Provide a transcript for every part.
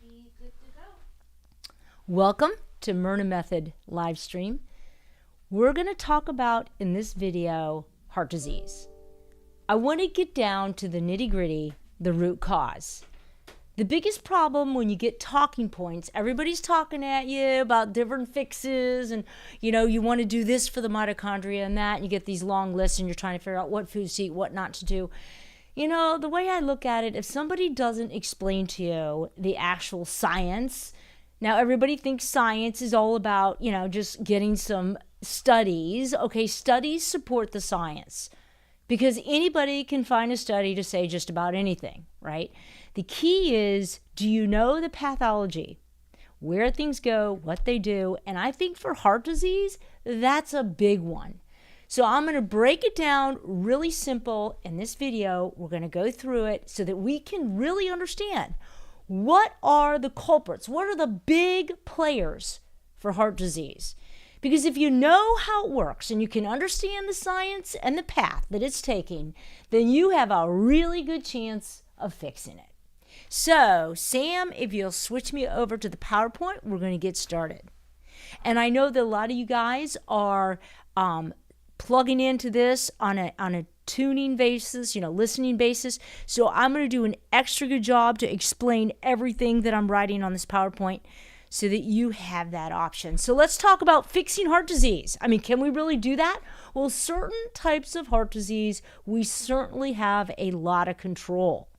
be good to go. Welcome to Myrna Method live stream. We're going to talk about in this video heart disease. I want to get down to the nitty-gritty, the root cause. The biggest problem when you get talking points, everybody's talking at you about different fixes and, you want to do this for the mitochondria and that, and you get these long lists and you're trying to figure out what foods to eat, what not to do. The way I look at it, if somebody doesn't explain to you the actual science, now everybody thinks science is all about, just getting some studies. Okay, studies support the science because anybody can find a study to say just about anything, right? The key is, do you know the pathology, where things go, what they do? And I think for heart disease, that's a big one. So I'm going to break it down really simple in this video. We're going to go through it so that we can really understand what are the culprits, what are the big players for heart disease. Because if you know how it works and you can understand the science and the path that it's taking, then you have a really good chance of fixing it. So, Sam, if you'll switch me over to the PowerPoint, we're going to get started. And I know that a lot of you guys are plugging into this on a tuning basis, listening basis. So I'm going to do an extra good job to explain everything that I'm writing on this PowerPoint so that you have that option. So let's talk about fixing heart disease. Can we really do that? Well, certain types of heart disease, we certainly have a lot of control.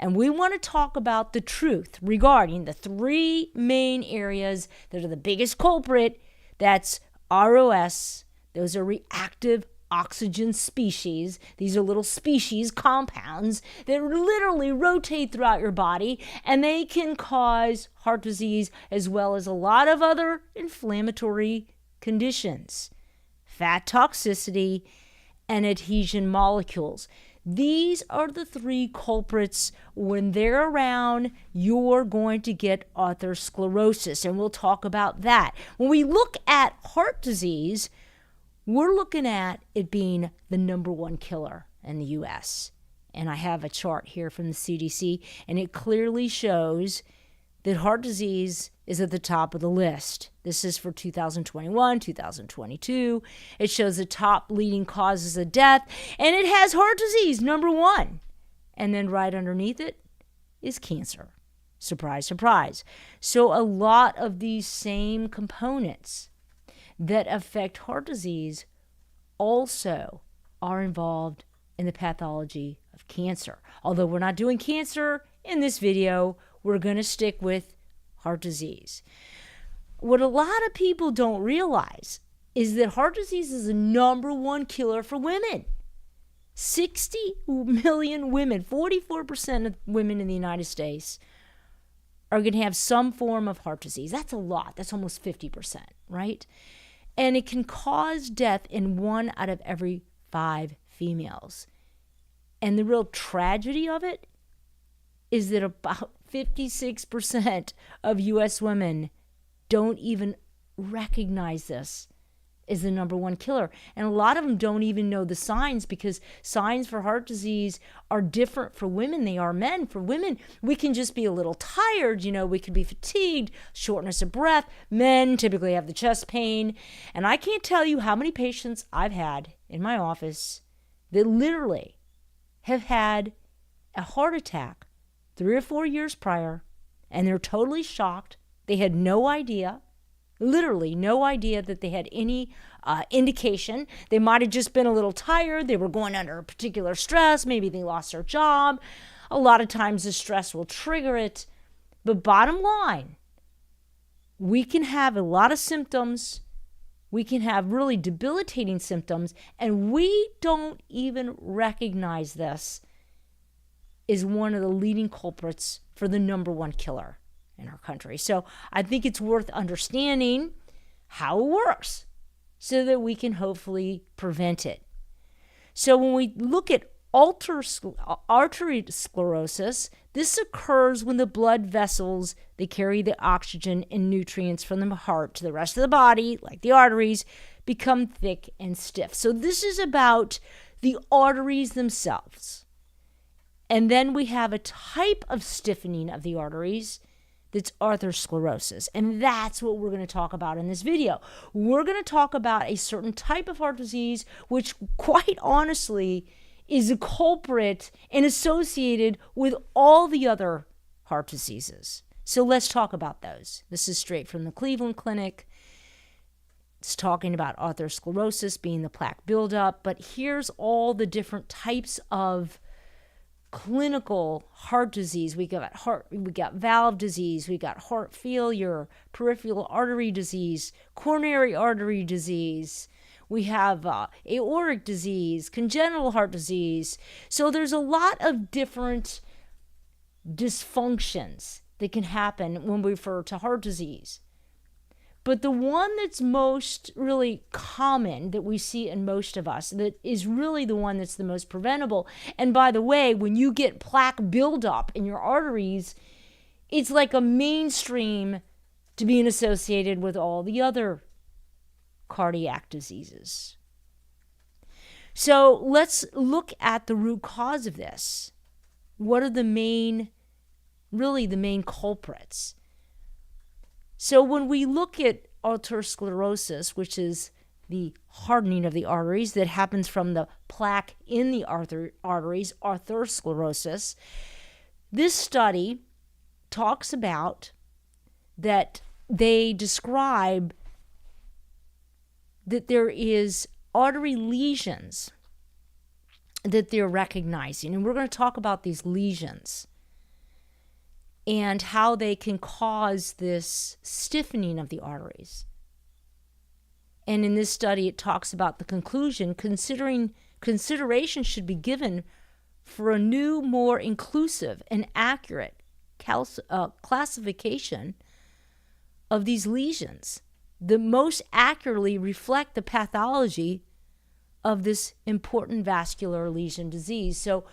And we want to talk about the truth regarding the three main areas that are the biggest culprit. That's ROS. Those are reactive oxygen species. These are little species, compounds that literally rotate throughout your body, and they can cause heart disease as well as a lot of other inflammatory conditions. Fat toxicity and adhesion molecules. These are the three culprits. When they're around, you're going to get atherosclerosis, and we'll talk about that. When we look at heart disease, we're looking at it being the number one killer in the U.S. And I have a chart here from the CDC, and it clearly shows that heart disease is at the top of the list. This is for 2021, 2022. It shows the top leading causes of death, and it has heart disease, number one. And then right underneath it is cancer. Surprise, surprise. So a lot of these same components that affect heart disease also are involved in the pathology of cancer. Although we're not doing cancer in this video, we're going to stick with heart disease. What a lot of people don't realize is that heart disease is the number one killer for women. 60 million women, 44% of women in the United States are going to have some form of heart disease. That's a lot. That's almost 50%, right? And it can cause death in 1 out of every 5 females. And the real tragedy of it is that about 56% of U.S. women don't even recognize this as the number one killer. And a lot of them don't even know the signs, because signs for heart disease are different for women than they are men. For women, we can just be a little tired, we could be fatigued, shortness of breath. Men typically have the chest pain. And I can't tell you how many patients I've had in my office that literally have had a heart attack 3 or 4 years prior, and they're totally shocked. They had no idea. Literally no idea that they had any indication. They might have just been a little tired. They were going under a particular stress. Maybe they lost their job. A lot of times the stress will trigger it. But bottom line, we can have a lot of symptoms. We can have really debilitating symptoms, and we don't even recognize this is one of the leading culprits for the number one killer in our country. So I think it's worth understanding how it works so that we can hopefully prevent it. So when we look at artery sclerosis, this occurs when the blood vessels, they carry the oxygen and nutrients from the heart to the rest of the body, like the arteries, become thick and stiff. So this is about the arteries themselves. And then we have a type of stiffening of the arteries that's atherosclerosis. And that's what we're going to talk about in this video. We're going to talk about a certain type of heart disease, which quite honestly is a culprit and associated with all the other heart diseases. So let's talk about those. This is straight from the Cleveland Clinic. It's talking about atherosclerosis being the plaque buildup, but here's all the different types of clinical heart disease. We got valve disease, we got heart failure, peripheral artery disease, coronary artery disease. We have aortic disease, congenital heart disease. So there's a lot of different dysfunctions that can happen when we refer to heart disease. But the one that's most really common that we see in most of us, that is really the one that's the most preventable. And by the way, when you get plaque buildup in your arteries, it's like a mainstream to being associated with all the other cardiac diseases. So let's look at the root cause of this. What are the main culprits? So when we look at atherosclerosis, which is the hardening of the arteries that happens from the plaque in the arteries, atherosclerosis, this study talks about that they describe that there is artery lesions that they're recognizing. And we're going to talk about these lesions and how they can cause this stiffening of the arteries. And in this study, it talks about the conclusion, consideration should be given for a new, more inclusive and accurate classification of these lesions that most accurately reflect the pathology of this important vascular lesion disease. So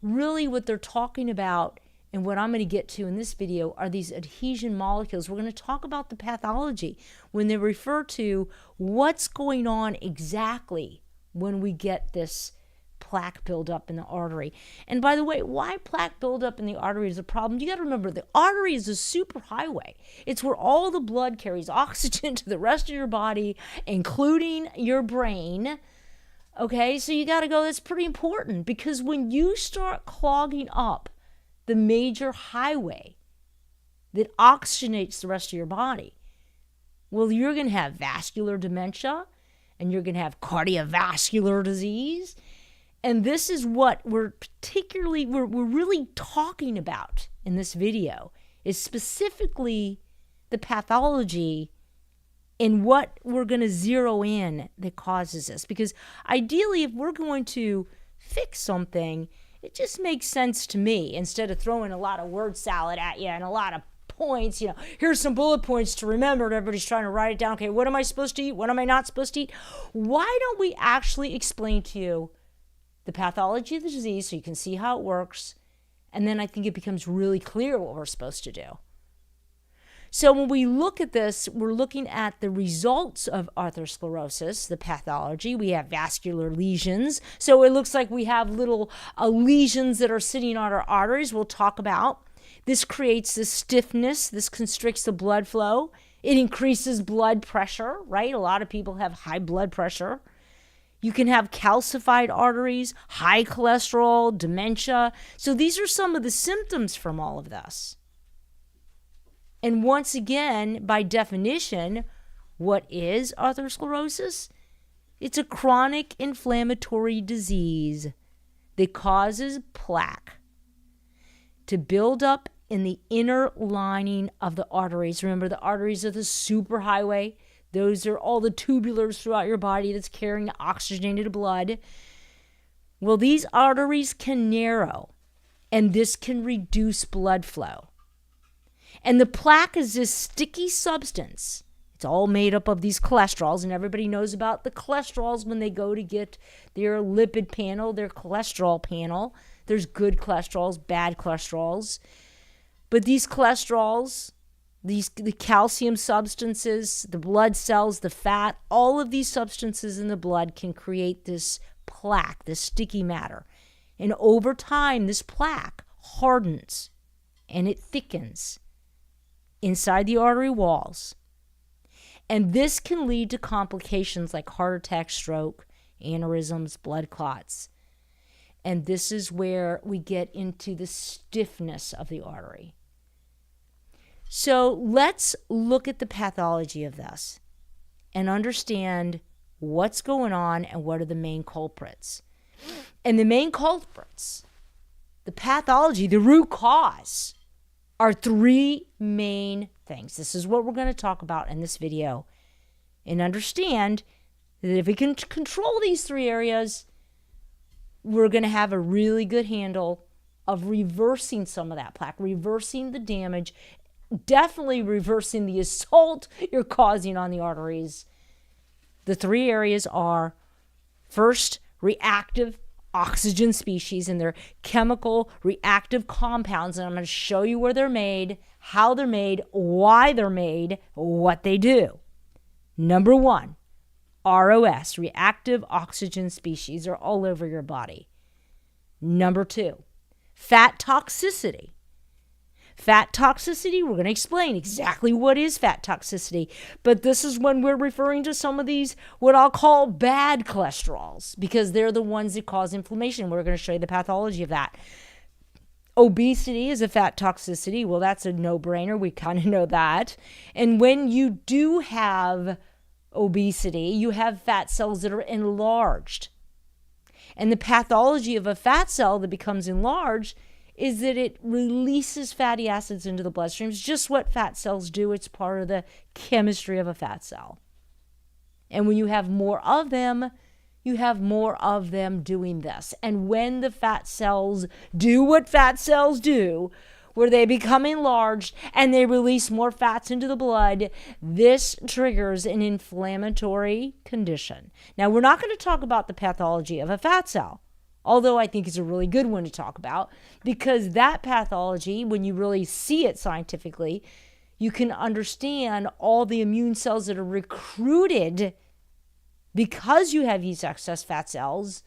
really what they're talking about, and what I'm going to get to in this video, are these adhesion molecules. We're going to talk about the pathology when they refer to what's going on exactly when we get this plaque buildup in the artery. And by the way, why plaque buildup in the artery is a problem? You got to remember, the artery is a superhighway. It's where all the blood carries oxygen to the rest of your body, including your brain. Okay, so you got to go, that's pretty important, because when you start clogging up the major highway that oxygenates the rest of your body, well, you're going to have vascular dementia, and you're going to have cardiovascular disease. And this is what we're really talking about in this video, is specifically the pathology and what we're going to zero in that causes this. Because ideally, if we're going to fix something, it just makes sense to me, instead of throwing a lot of word salad at you and a lot of points, here's some bullet points to remember, and everybody's trying to write it down. Okay, what am I supposed to eat? What am I not supposed to eat? Why don't we actually explain to you the pathology of the disease so you can see how it works, and then I think it becomes really clear what we're supposed to do. So when we look at this, we're looking at the results of atherosclerosis, the pathology. We have vascular lesions. So it looks like we have little lesions that are sitting on our arteries. We'll talk about. This creates this stiffness. This constricts the blood flow. It increases blood pressure, right? A lot of people have high blood pressure. You can have calcified arteries, high cholesterol, dementia. So these are some of the symptoms from all of this. And once again, by definition, what is atherosclerosis? It's a chronic inflammatory disease that causes plaque to build up in the inner lining of the arteries. Remember, the arteries are the superhighway. Those are all the tubulars throughout your body that's carrying the oxygenated blood. Well, these arteries can narrow, and this can reduce blood flow. And the plaque is this sticky substance. It's all made up of these cholesterols, and everybody knows about the cholesterols when they go to get their lipid panel, their cholesterol panel. There's good cholesterols, bad cholesterols. But these cholesterols, the calcium substances, the blood cells, the fat, all of these substances in the blood can create this plaque, this sticky matter. And over time, this plaque hardens and it thickens. inside the artery walls. And this can lead to complications like heart attack, stroke, aneurysms, blood clots. And this is where we get into the stiffness of the artery. So let's look at the pathology of this and understand what's going on and what are the main culprits. And the main culprits, the pathology, the root cause, are three main things. This is what we're going to talk about in this video. And understand that if we can control these three areas, we're going to have a really good handle of reversing some of that plaque, reversing the damage, definitely reversing the assault you're causing on the arteries. The three areas are, first, reactive oxygen species and their chemical reactive compounds. And I'm going to show you where they're made, how they're made, why they're made, what they do. Number one, ROS, reactive oxygen species, are all over your body. Number two, fat toxicity. Fat toxicity, we're going to explain exactly what is fat toxicity, but this is when we're referring to some of these, what I'll call bad cholesterols, because they're the ones that cause inflammation. We're going to show you the pathology of that. Obesity is a fat toxicity. Well, that's a no-brainer. We kind of know that. And when you do have obesity, you have fat cells that are enlarged. And the pathology of a fat cell that becomes enlarged is that it releases fatty acids into the bloodstream. It's just what fat cells do. It's part of the chemistry of a fat cell. And when you have more of them, you have more of them doing this. And when the fat cells do what fat cells do, where they become enlarged and they release more fats into the blood, this triggers an inflammatory condition. Now, we're not going to talk about the pathology of a fat cell, although I think it's a really good one to talk about, because that pathology, when you really see it scientifically, you can understand all the immune cells that are recruited because you have these excess fat cells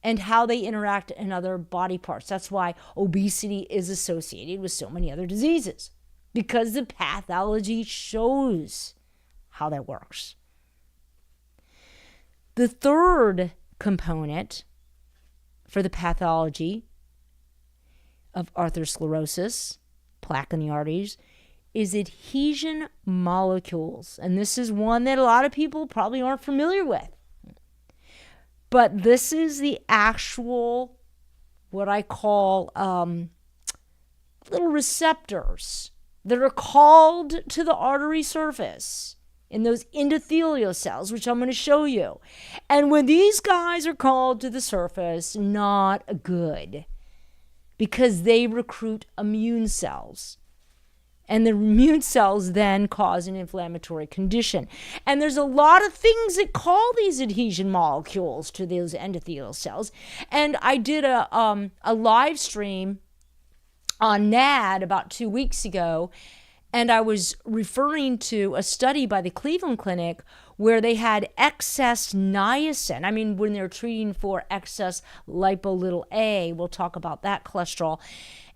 and how they interact in other body parts. That's why obesity is associated with so many other diseases, because the pathology shows how that works. The third component for the pathology of atherosclerosis, plaque in the arteries, is adhesion molecules. And this is one that a lot of people probably aren't familiar with. But this is the actual, what I call little receptors that are called to the artery surface in those endothelial cells, which I'm going to show you. And when these guys are called to the surface, not good, because they recruit immune cells. And the immune cells then cause an inflammatory condition. And there's a lot of things that call these adhesion molecules to those endothelial cells. And I did a live stream on NAD about 2 weeks ago, and I was referring to a study by the Cleveland Clinic where they had excess niacin. I mean, when they're treating for excess lipo(a), we'll talk about that cholesterol.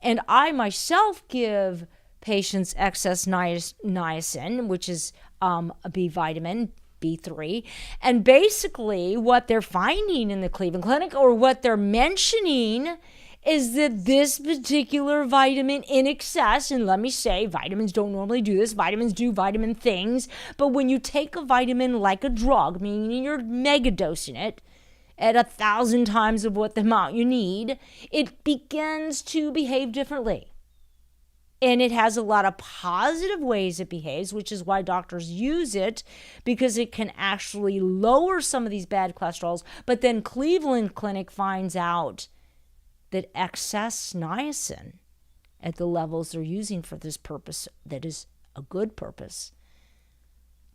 And I myself give patients excess niacin, which is a B vitamin, B3. And basically what they're finding in the Cleveland Clinic, or what they're mentioning, is that this particular vitamin in excess, and let me say, vitamins don't normally do this, vitamins do vitamin things, but when you take a vitamin like a drug, meaning you're mega dosing it at 1,000 times of what the amount you need, it begins to behave differently. And it has a lot of positive ways it behaves, which is why doctors use it, because it can actually lower some of these bad cholesterols. But then Cleveland Clinic finds out that excess niacin at the levels they're using for this purpose, that is a good purpose,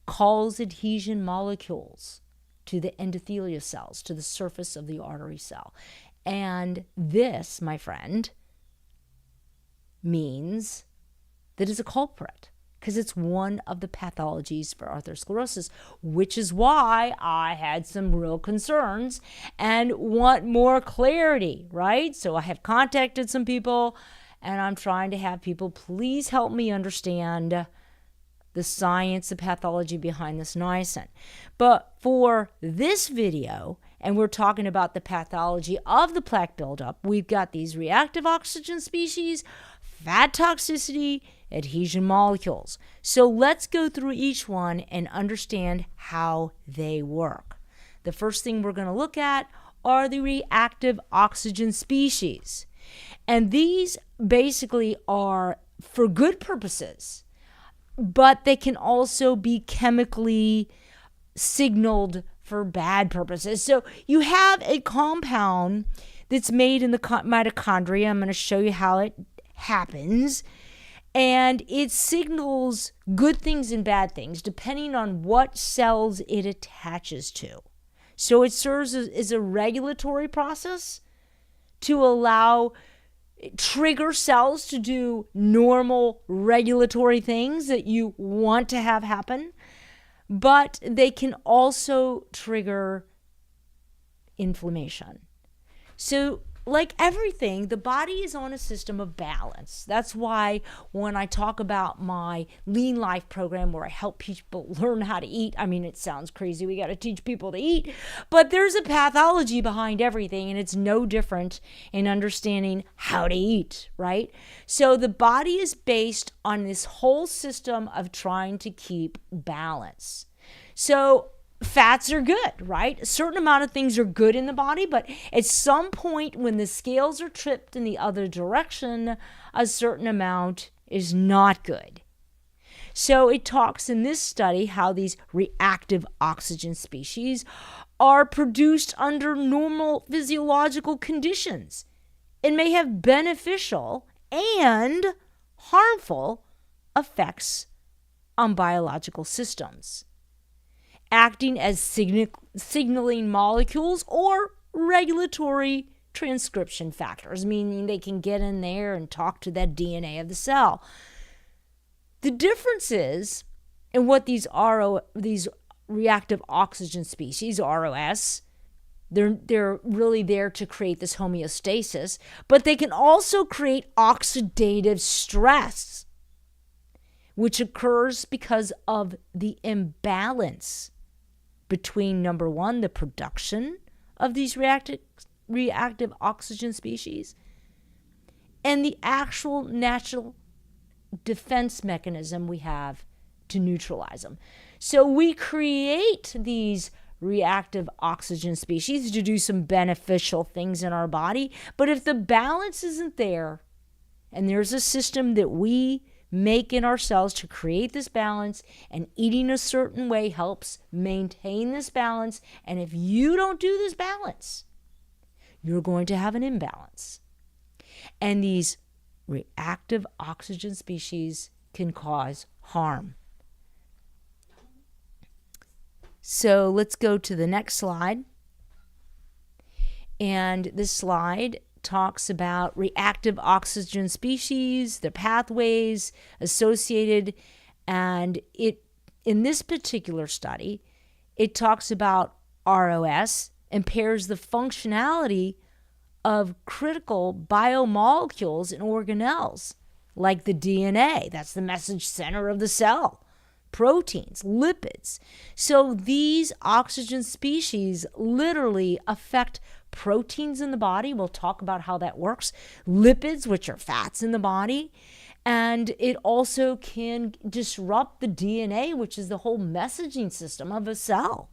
calls adhesion molecules to the endothelial cells, to the surface of the artery cell. And this, my friend, means that it's a culprit, because it's one of the pathologies for atherosclerosis, which is why I had some real concerns and want more clarity, right? So I have contacted some people and I'm trying to have people please help me understand the science, the pathology behind this niacin. But for this video, and we're talking about the pathology of the plaque buildup, we've got these reactive oxygen species, fat toxicity, adhesion molecules. So let's go through each one and understand how they work. The first thing we're going to look at are the reactive oxygen species. And these basically are for good purposes, but they can also be chemically signaled for bad purposes. So you have a compound that's made in the mitochondria. I'm going to show you how it happens. And it signals good things and bad things depending on what cells it attaches to. So it serves as a regulatory process to allow trigger cells to do normal regulatory things that you want to have happen, but they can also trigger inflammation. So like everything, the body is on a system of balance. That's why when I talk about my Lean Life program where I help people learn how to eat, I mean, it sounds crazy. We got to teach people to eat, but there's a pathology behind everything, and it's no different in understanding how to eat, right? So the body is based on this whole system of trying to keep balance. So fats are good, right? A certain amount of things are good in the body, but at some point when the scales are tripped in the other direction, a certain amount is not good. So it talks in this study how these reactive oxygen species are produced under normal physiological conditions and may have beneficial and harmful effects on biological systems, acting as signaling molecules or regulatory transcription factors, meaning they can get in there and talk to that DNA of the cell. The difference is in what these reactive oxygen species, ROS, they're really there to create this homeostasis, but they can also create oxidative stress, which occurs because of the imbalance between, number one, the production of these reactive oxygen species and the actual natural defense mechanism we have to neutralize them. So we create these reactive oxygen species to do some beneficial things in our body, but if the balance isn't there, and there's a system that we make in our cells to create this balance, and eating a certain way helps maintain this balance. And if you don't do this balance, you're going to have an imbalance. And these reactive oxygen species can cause harm. So let's go to the next slide. And this slide talks about reactive oxygen species, their pathways associated, and in this particular study, it talks about ROS impairs the functionality of critical biomolecules and organelles, like the DNA, that's the message center of the cell, proteins, lipids. So these oxygen species literally affect proteins in the body. We'll talk about how that works. Lipids, which are fats in the body. And it also can disrupt the DNA, which is the whole messaging system of a cell.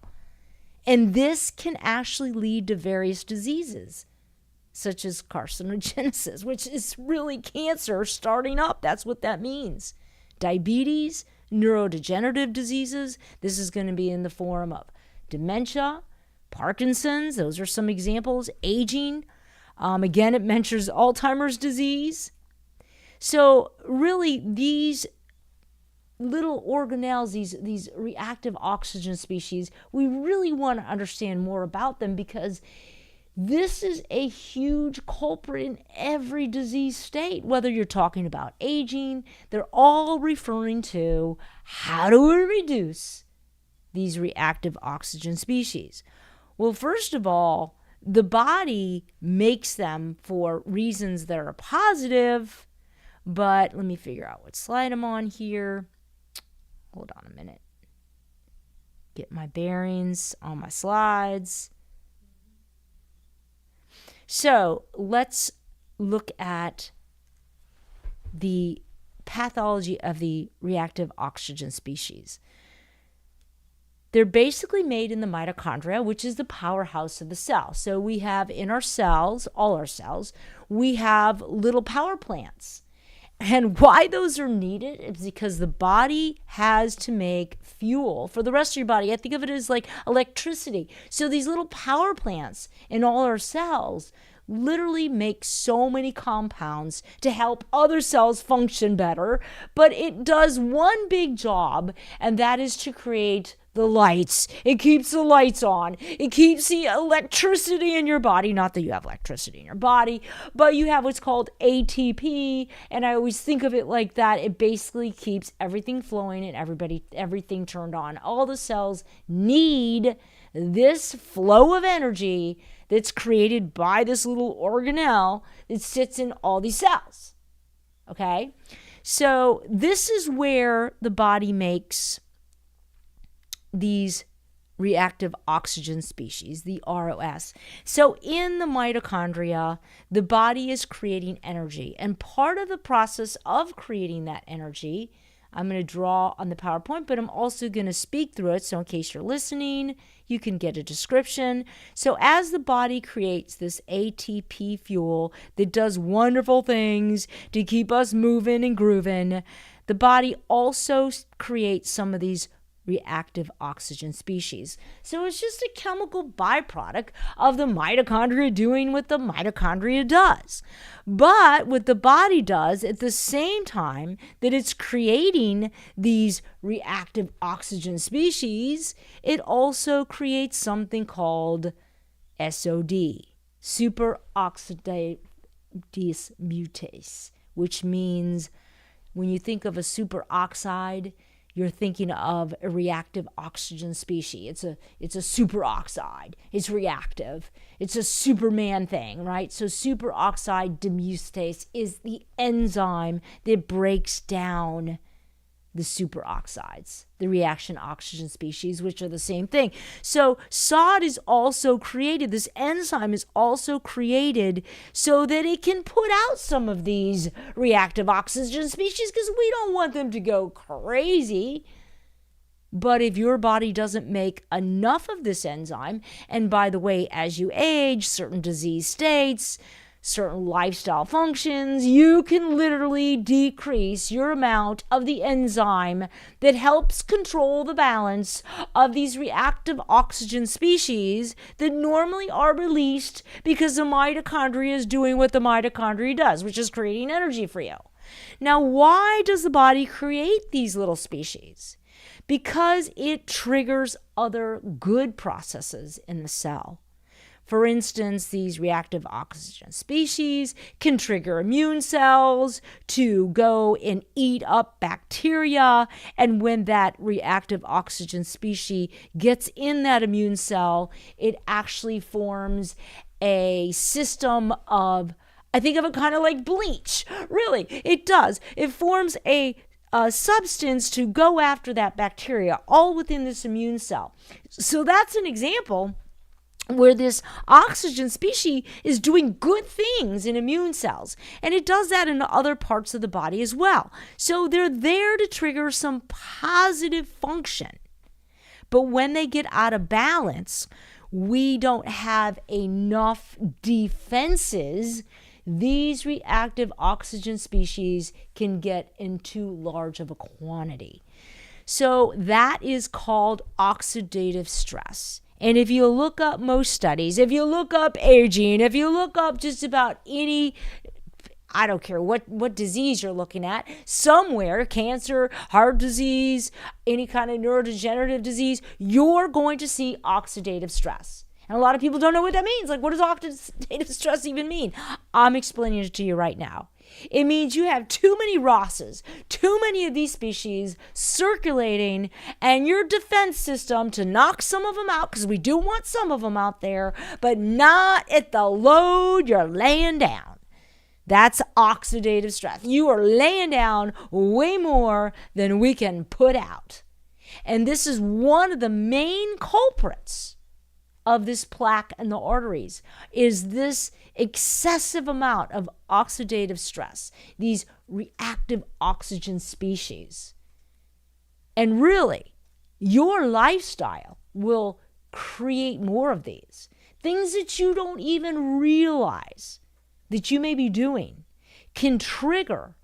And this can actually lead to various diseases, such as carcinogenesis, which is really cancer starting up. That's what that means. Diabetes, neurodegenerative diseases. This is going to be in the form of dementia, Parkinson's, those are some examples. Aging, again, it mentions Alzheimer's disease. So really, these little organelles, these reactive oxygen species, we really want to understand more about them, because this is a huge culprit in every disease state. Whether you're talking about aging, they're all referring to how do we reduce these reactive oxygen species. Well, first of all, the body makes them for reasons that are positive, but let me figure out what slide I'm on here. Hold on a minute. Get my bearings on my slides. So let's look at the pathology of the reactive oxygen species. They're basically made in the mitochondria, which is the powerhouse of the cell. So we have in our cells, all our cells, we have little power plants. And why those are needed is because the body has to make fuel for the rest of your body. I think of it as like electricity. So these little power plants in all our cells literally make so many compounds to help other cells function better. But it does one big job, and that is to create the lights. It keeps the lights on. It keeps the electricity in your body. Not that you have electricity in your body, but you have what's called ATP. And I always think of it like that. It basically keeps everything flowing and everything turned on. All the cells need this flow of energy that's created by this little organelle that sits in all these cells. Okay? So this is where the body makes these reactive oxygen species, the ROS. So in the mitochondria, the body is creating energy. And part of the process of creating that energy, I'm going to draw on the PowerPoint, but I'm also going to speak through it. So in case you're listening, you can get a description. So as the body creates this ATP fuel that does wonderful things to keep us moving and grooving, the body also creates some of these reactive oxygen species. So it's just a chemical byproduct of the mitochondria doing what the mitochondria does. But what the body does at the same time that it's creating these reactive oxygen species, it also creates something called SOD, superoxidase dismutase, which means when you think of a superoxide, you're thinking of a reactive oxygen species. It's a superoxide. It's reactive. It's a Superman thing, right? So superoxide dismutase is the enzyme that breaks down the superoxides, the reaction oxygen species, which are the same thing. So SOD is also created, this enzyme is also created so that it can put out some of these reactive oxygen species because we don't want them to go crazy. But if your body doesn't make enough of this enzyme, and by the way, as you age, certain disease states, certain lifestyle functions, you can literally decrease your amount of the enzyme that helps control the balance of these reactive oxygen species that normally are released because the mitochondria is doing what the mitochondria does, which is creating energy for you. Now, why does the body create these little species? Because it triggers other good processes in the cell. For instance, these reactive oxygen species can trigger immune cells to go and eat up bacteria. And when that reactive oxygen species gets in that immune cell, it actually forms a system of, I think of it kind of like bleach. Really, it does. It forms a substance to go after that bacteria, all within this immune cell. So that's an example where this oxygen species is doing good things in immune cells. And it does that in other parts of the body as well. So they're there to trigger some positive function. But when they get out of balance, we don't have enough defenses. These reactive oxygen species can get in too large of a quantity. So that is called oxidative stress. And if you look up most studies, if you look up aging, if you look up just about any, I don't care what disease you're looking at, somewhere, cancer, heart disease, any kind of neurodegenerative disease, you're going to see oxidative stress. And a lot of people don't know what that means. Like, what does oxidative stress even mean? I'm explaining it to you right now. It means you have too many ROSs, too many of these species circulating, and your defense system to knock some of them out, because we do want some of them out there, but not at the load you're laying down. That's oxidative stress. You are laying down way more than we can put out. And this is one of the main culprits of this plaque in the arteries, is this excessive amount of oxidative stress, these reactive oxygen species. And really, your lifestyle will create more of these. Things that you don't even realize that you may be doing can trigger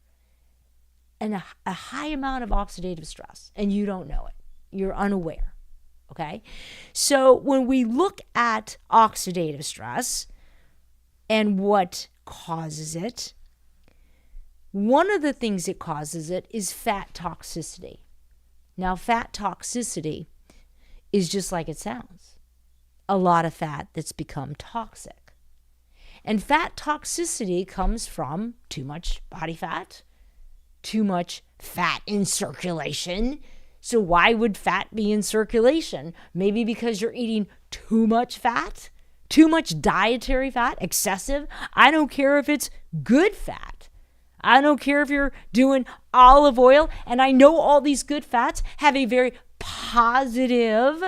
a high amount of oxidative stress, and you don't know it. You're unaware. Okay? So when we look at oxidative stress and what causes it, one of the things that causes it is fat toxicity. Now, fat toxicity is just like it sounds. A lot of fat that's become toxic. And fat toxicity comes from too much body fat, too much fat in circulation. So why would fat be in circulation? Maybe because you're eating too much fat, too much dietary fat, excessive. I don't care if it's good fat. I don't care if you're doing olive oil. And I know all these good fats have a very positive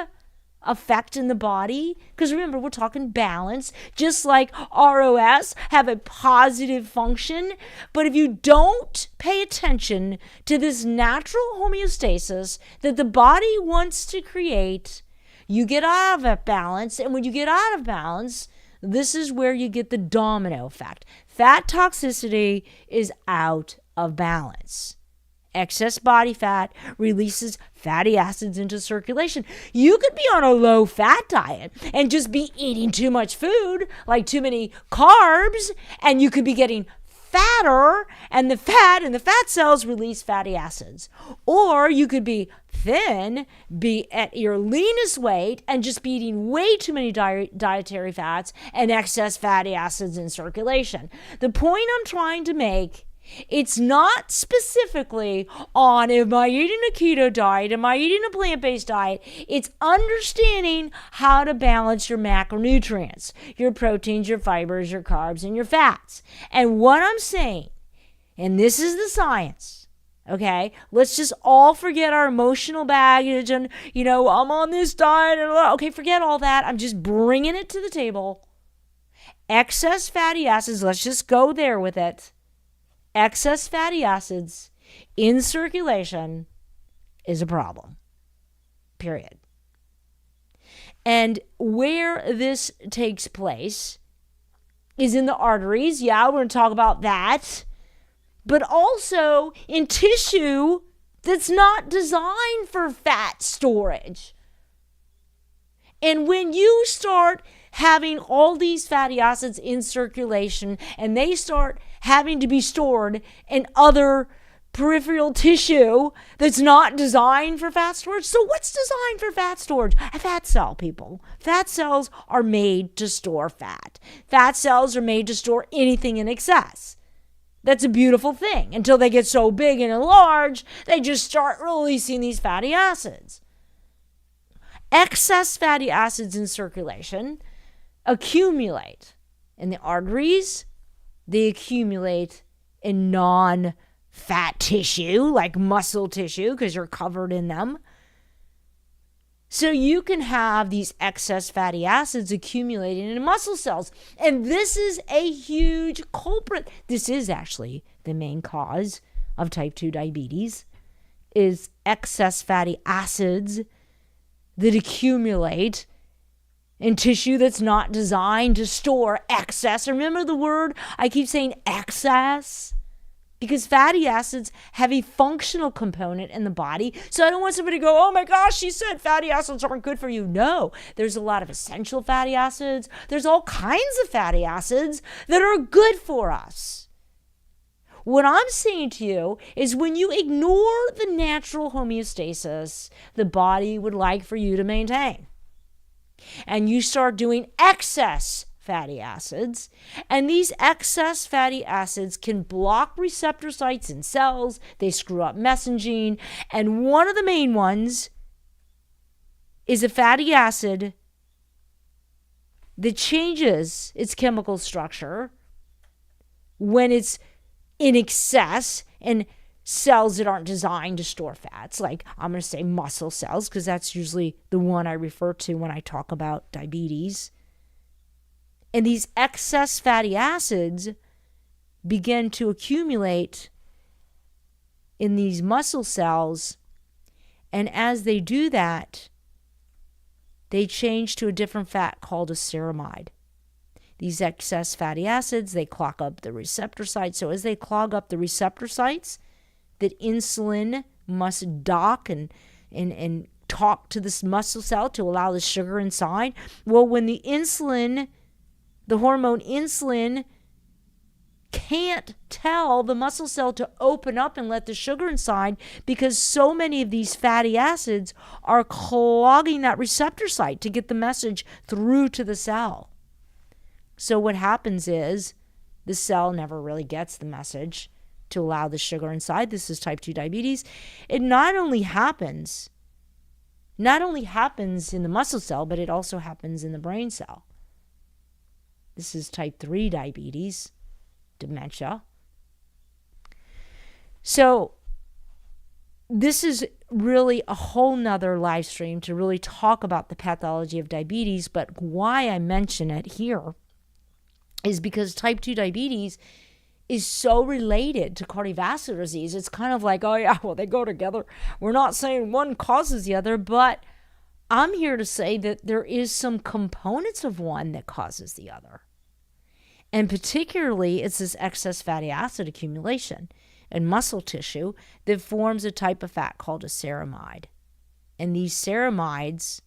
effect in the body. Because remember, we're talking balance. Just like ROS have a positive function. But if you don't pay attention to this natural homeostasis that the body wants to create, you get out of balance. And when you get out of balance, this is where you get the domino effect. Fat toxicity is out of balance. Excess body fat releases fatty acids into circulation. You could be on a low-fat diet and just be eating too much food, like too many carbs, and you could be getting fatter, and the fat cells release fatty acids. Or you could be thin, be at your leanest weight, and just be eating way too many dietary fats and excess fatty acids in circulation. The point I'm trying to make, it's not specifically on, am I eating a keto diet? Am I eating a plant-based diet? It's understanding how to balance your macronutrients, your proteins, your fibers, your carbs, and your fats. And what I'm saying, and this is the science, okay? Let's just all forget our emotional baggage and, I'm on this diet. And okay, forget all that. I'm just bringing it to the table. Excess fatty acids, let's just go there with it. Excess fatty acids in circulation is a problem, period. And where this takes place is in the arteries. Yeah, we're going to talk about that. But also in tissue that's not designed for fat storage. And when you start having all these fatty acids in circulation and they start having to be stored in other peripheral tissue that's not designed for fat storage. So what's designed for fat storage? A fat cell, people. Fat cells are made to store fat. Fat cells are made to store anything in excess. That's a beautiful thing. Until they get so big and large, they just start releasing these fatty acids. Excess fatty acids in circulation accumulate in the arteries. They accumulate in non-fat tissue, like muscle tissue, because you're covered in them. So you can have these excess fatty acids accumulating in muscle cells. And this is a huge culprit. This is actually the main cause of type 2 diabetes, is excess fatty acids that accumulate in tissue that's not designed to store excess. Remember the word I keep saying, excess? Because fatty acids have a functional component in the body. So I don't want somebody to go, oh my gosh, she said fatty acids aren't good for you. No, there's a lot of essential fatty acids. There's all kinds of fatty acids that are good for us. What I'm saying to you is when you ignore the natural homeostasis the body would like for you to maintain, and you start doing excess fatty acids, and these excess fatty acids can block receptor sites in cells, they screw up messaging, and one of the main ones is a fatty acid that changes its chemical structure when it's in excess and cells that aren't designed to store fats, like I'm going to say muscle cells, because that's usually the one I refer to when I talk about diabetes. And these excess fatty acids begin to accumulate in these muscle cells. And as they do that, they change to a different fat called a ceramide. These excess fatty acids, they clog up the receptor sites. So as they clog up the receptor sites, that insulin must dock and talk to this muscle cell to allow the sugar inside. Well, when the hormone insulin can't tell the muscle cell to open up and let the sugar inside, because so many of these fatty acids are clogging that receptor site to get the message through to the cell. So what happens is the cell never really gets the message to allow the sugar inside. This is type 2 diabetes. It not only happens in the muscle cell, but it also happens in the brain cell. This is type 3 diabetes, dementia. So this is really a whole nother live stream to really talk about the pathology of diabetes. But why I mention it here is because type 2 diabetes is so related to cardiovascular disease. It's kind of like, oh yeah, well, they go together. We're not saying one causes the other, but I'm here to say that there is some components of one that causes the other. And particularly, it's this excess fatty acid accumulation in muscle tissue that forms a type of fat called a ceramide. And these ceramides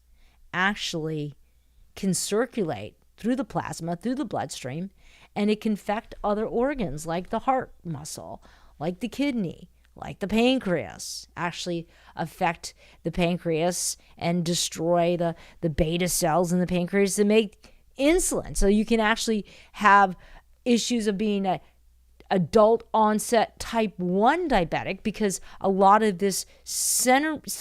actually can circulate through the plasma, through the bloodstream, and it can affect other organs like the heart muscle, like the kidney, like the pancreas, actually affect the pancreas and destroy the beta cells in the pancreas that make insulin. So you can actually have issues of being an adult onset type 1 diabetic, because a lot of this ceramide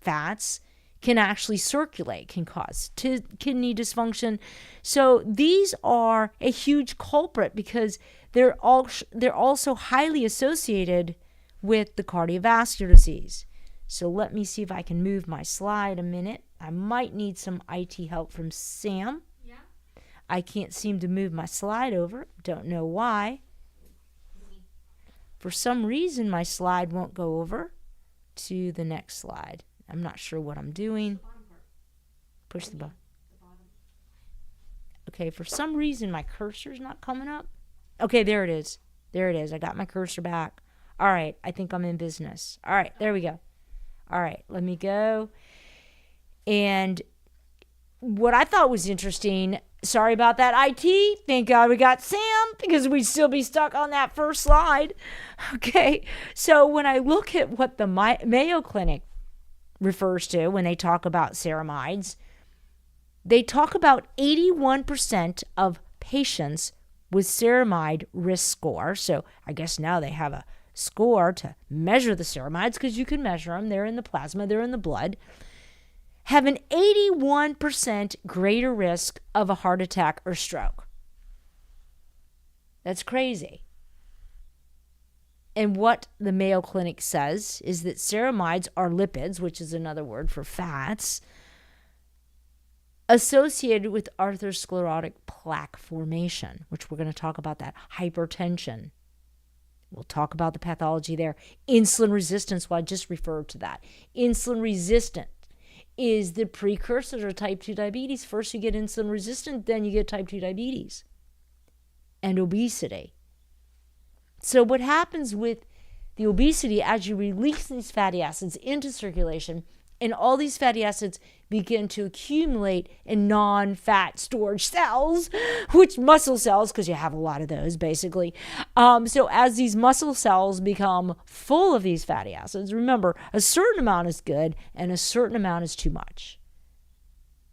fats can actually circulate, can cause kidney dysfunction. So these are a huge culprit because they're also highly associated with the cardiovascular disease. So let me see if I can move my slide a minute. I might need some IT help from Sam. Yeah. I can't seem to move my slide over. Don't know why. For some reason, my slide won't go over to the next slide. I'm not sure what I'm doing. Push the button. Okay, for some reason my cursor's not coming up. Okay, there it is. There it is. I got my cursor back. All right, I think I'm in business. All right, there we go. All right, let me go. And what I thought was interesting, sorry about that, IT. Thank God we got Sam, because we'd still be stuck on that first slide. Okay, so when I look at what the Mayo Clinic refers to when they talk about ceramides, they talk about 81% of patients with ceramide risk score. So I guess now they have a score to measure the ceramides, because you can measure them. They're in the plasma, they're in the blood. Have an 81% greater risk of a heart attack or stroke. That's crazy. And what the Mayo Clinic says is that ceramides are lipids, which is another word for fats, associated with atherosclerotic plaque formation, which we're going to talk about that. Hypertension. We'll talk about the pathology there. Insulin resistance, well, I just referred to that. Insulin resistant is the precursor to type 2 diabetes. First you get insulin resistant, then you get type 2 diabetes. And obesity. So what happens with the obesity, as you release these fatty acids into circulation, and all these fatty acids begin to accumulate in non-fat storage cells, which muscle cells, because you have a lot of those basically. So as these muscle cells become full of these fatty acids, remember, a certain amount is good and a certain amount is too much.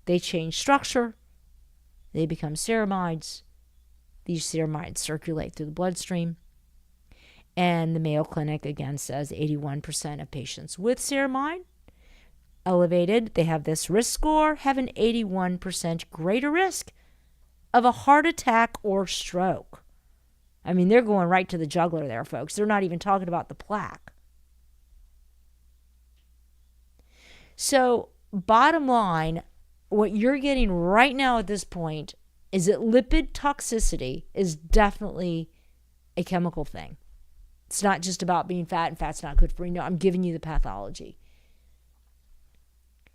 They change structure. They become ceramides. These ceramides circulate through the bloodstream. And the Mayo Clinic, again, says 81% of patients with ceramide elevated, they have this risk score, have an 81% greater risk of a heart attack or stroke. I mean, they're going right to the jugular there, folks. They're not even talking about the plaque. So, bottom line, what you're getting right now at this point is that lipid toxicity is definitely a chemical thing. It's not just about being fat and fat's not good for you. No, I'm giving you the pathology.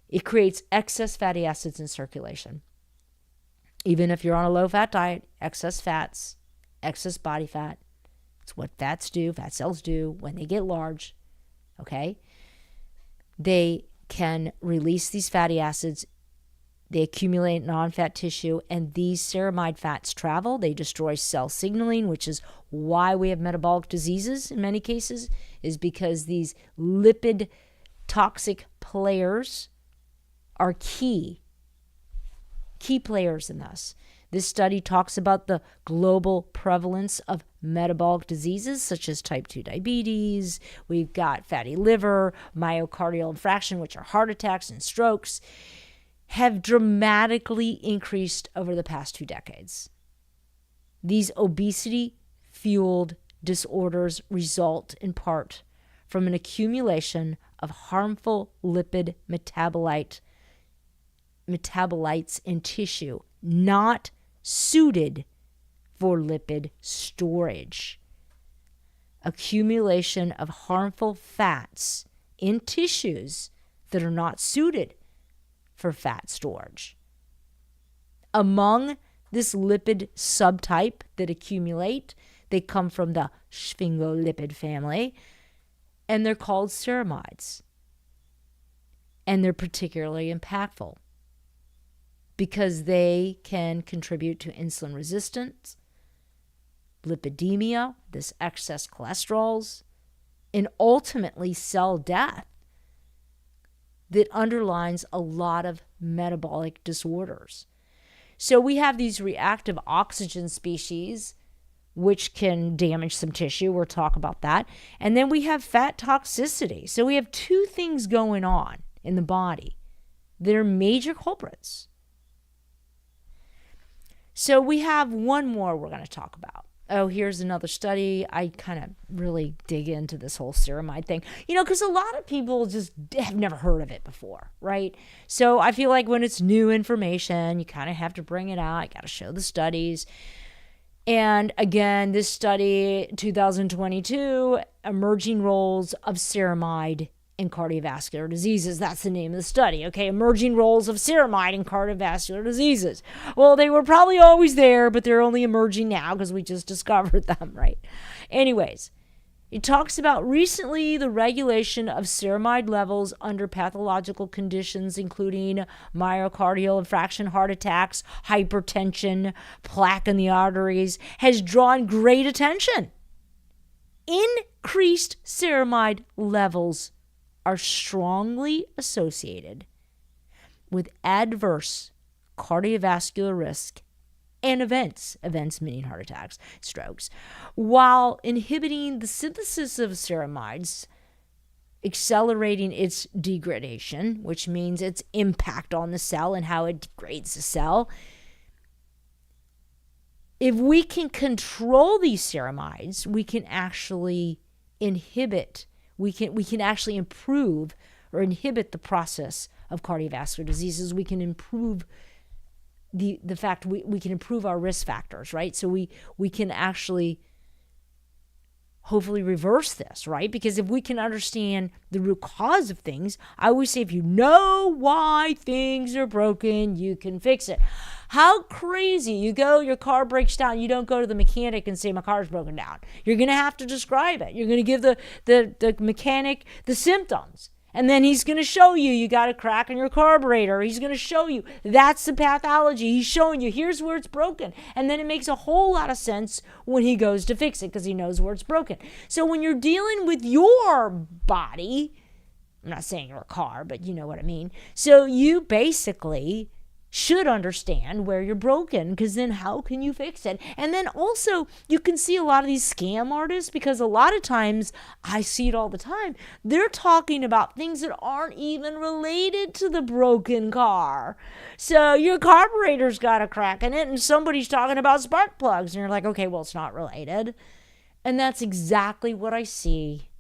It creates excess fatty acids in circulation. Even if you're on a low-fat diet, excess fats, excess body fat, it's what fats do, fat cells do when they get large, okay? They can release these fatty acids. They accumulate in non-fat tissue, and these ceramide fats travel. They destroy cell signaling, which is why we have metabolic diseases in many cases, is because these lipid toxic players are key players in this. This study talks about the global prevalence of metabolic diseases such as type 2 diabetes. We've got fatty liver, myocardial infarction, which are heart attacks and strokes, have dramatically increased over the past 2 decades. These obesity-fueled disorders result in part from an accumulation of harmful lipid metabolites in tissue not suited for lipid storage. Accumulation of harmful fats in tissues that are not suited for fat storage. Among this lipid subtype that accumulate, they come from the sphingolipid family, and they're called ceramides. And they're particularly impactful because they can contribute to insulin resistance, lipidemia, this excess cholesterols, and ultimately cell death that underlines a lot of metabolic disorders. So we have these reactive oxygen species, which can damage some tissue. We'll talk about that. And then we have fat toxicity. So we have 2 things going on in the body that are major culprits. So we have one more we're going to talk about. Oh, here's another study. I kind of really dig into this whole ceramide thing, because a lot of people just have never heard of it before, right? So I feel like when it's new information, you kind of have to bring it out. You got to show the studies. And again, this study, 2022, emerging roles of ceramide in cardiovascular diseases. That's the name of the study, okay? Emerging roles of ceramide in cardiovascular diseases. Well, they were probably always there, but they're only emerging now because we just discovered them, right? Anyways, it talks about recently the regulation of ceramide levels under pathological conditions, including myocardial infarction, heart attacks, hypertension, plaque in the arteries, has drawn great attention. Increased ceramide levels are strongly associated with adverse cardiovascular risk and events meaning heart attacks, strokes, while inhibiting the synthesis of ceramides, accelerating its degradation, which means its impact on the cell and how it degrades the cell. If we can control these ceramides, we can actually inhibit, we can actually improve or inhibit the process of cardiovascular diseases. We can improve the fact we can improve our risk factors, right? So we can actually hopefully reverse this, right? Because if we can understand the root cause of things, I always say if you know why things are broken, you can fix it. How crazy. Your car breaks down, you don't go to the mechanic and say, my car's broken down. You're going to have to describe it. You're going to give the mechanic the symptoms. And then he's going to show you got a crack in your carburetor. He's going to show you that's the pathology. He's showing you here's where it's broken. And then it makes a whole lot of sense when he goes to fix it because he knows where it's broken. So when you're dealing with your body, I'm not saying your car, but you know what I mean. So you basically should understand where you're broken, because then how can you fix it? And then also you can see a lot of these scam artists, because a lot of times, I see it all the time, they're talking about things that aren't even related to the broken car. So your carburetor's got a crack in it and somebody's talking about spark plugs and you're like, okay, well, it's not related. And that's exactly what I see